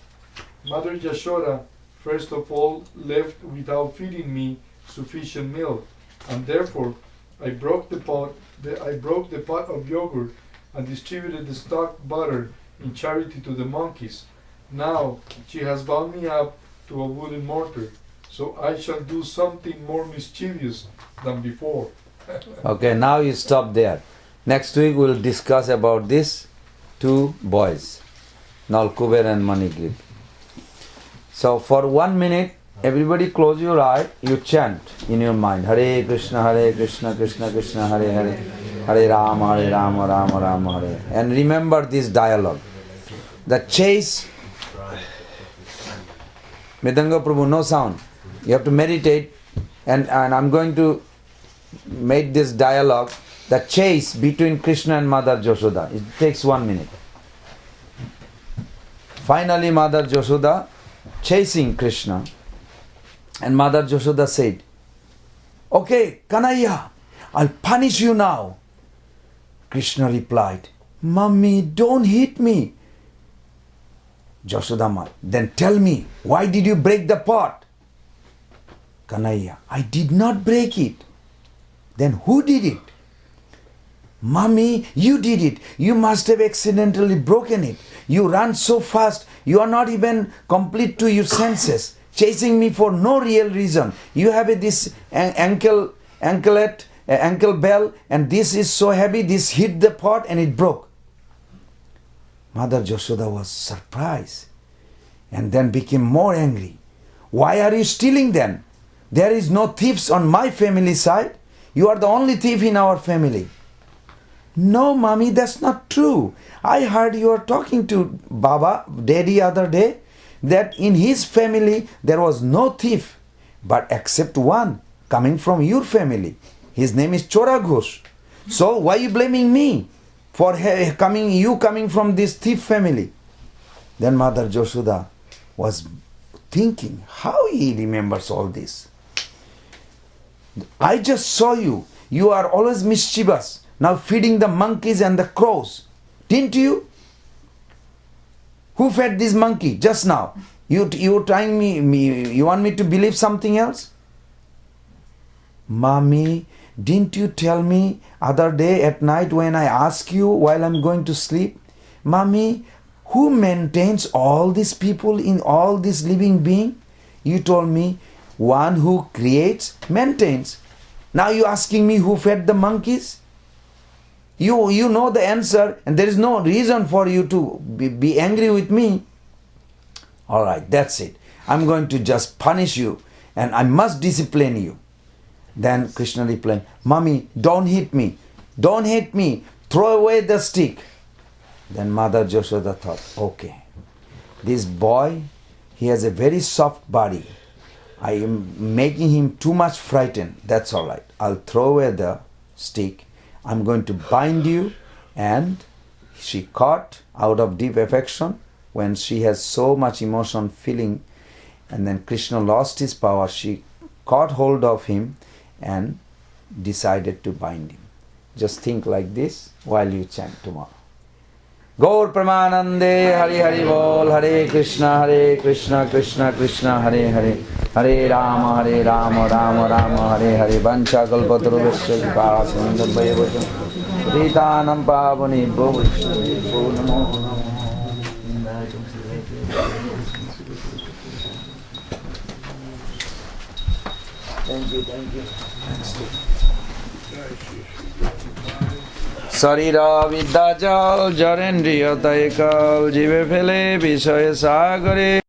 Mother Yashoda first of all left without feeding me sufficient milk, and therefore I broke the pot of yogurt and distributed the stock butter in charity to the monkeys. Now she has bound me up to a wooden mortar, so I shall do something more mischievous than before. Okay, now you stop there. Next week we will discuss about these 2 boys, Nalkuber and Manigrid. So for 1 minute, everybody close your eye, you chant in your mind, Hare Krishna, Krishna Krishna, Hare Hare, Hare Rama, Rama Rama, Hare. And remember this dialogue. The chase, Mridanga Prabhu, no sound. You have to meditate, and I'm going to make this dialogue, the chase between Krishna and Mother Yashoda. It takes 1 minute. Finally, Mother Yashoda chasing Krishna, and Mother Yashoda said, Okay, Kanaya, I'll punish you now. Krishna replied, Mummy, don't hit me. Yashoda, then tell me, why did you break the pot? Kanhaiya, I did not break it. Then who did it? Mommy, you did it. You must have accidentally broken it. You run so fast, you are not even complete to your senses, chasing me for no real reason. You have this ankle bell, and this is so heavy, this hit the pot and it broke. Mother Yashoda was surprised and then became more angry. Why are you stealing then? There is no thieves on my family side. You are the only thief in our family. No, mommy, that's not true. I heard you were talking to Baba, Daddy, other day, that in his family there was no thief, but except one coming from your family. His name is Chora Ghosh. So why are you blaming me for coming from this thief family? Then Mother Yashoda was thinking, how he remembers all this. I just saw you. You are always mischievous. Now feeding the monkeys and the crows. Didn't you? Who fed this monkey just now? You trying me, you want me to believe something else? Mommy, didn't you tell me other day at night when I asked you while I'm going to sleep? Mommy, who maintains all these people in all this living being? You told me one who creates, maintains. Now you asking me who fed the monkeys? You know the answer, and there is no reason for you to be angry with me. Alright, that's it. I'm going to just punish you, and I must discipline you. Then Krishna replied, Mommy, don't hit me. Don't hit me. Throw away the stick. Then Mother Yashoda thought, okay, this boy, he has a very soft body. I am making him too much frightened. That's alright. I'll throw away the stick. I'm going to bind you. And she caught out of deep affection when she has so much emotion feeling, and then Krishna lost his power. She caught hold of him and decided to bind him. Just think like this while you chant tomorrow. Gaur Pramanande Hari Hari Bol Hare Krishna Krishna Krishna Hare Hare Hare Rama Rama Rama Hare Hare Vancha Kalpataruvasya Kripa Sindhavaya Vacham Ritanam Pavani Bhavishya Namo. Thank you. Sarira Vidya Jal Jarendriya Taikal Jive Phele Vishaya Sagare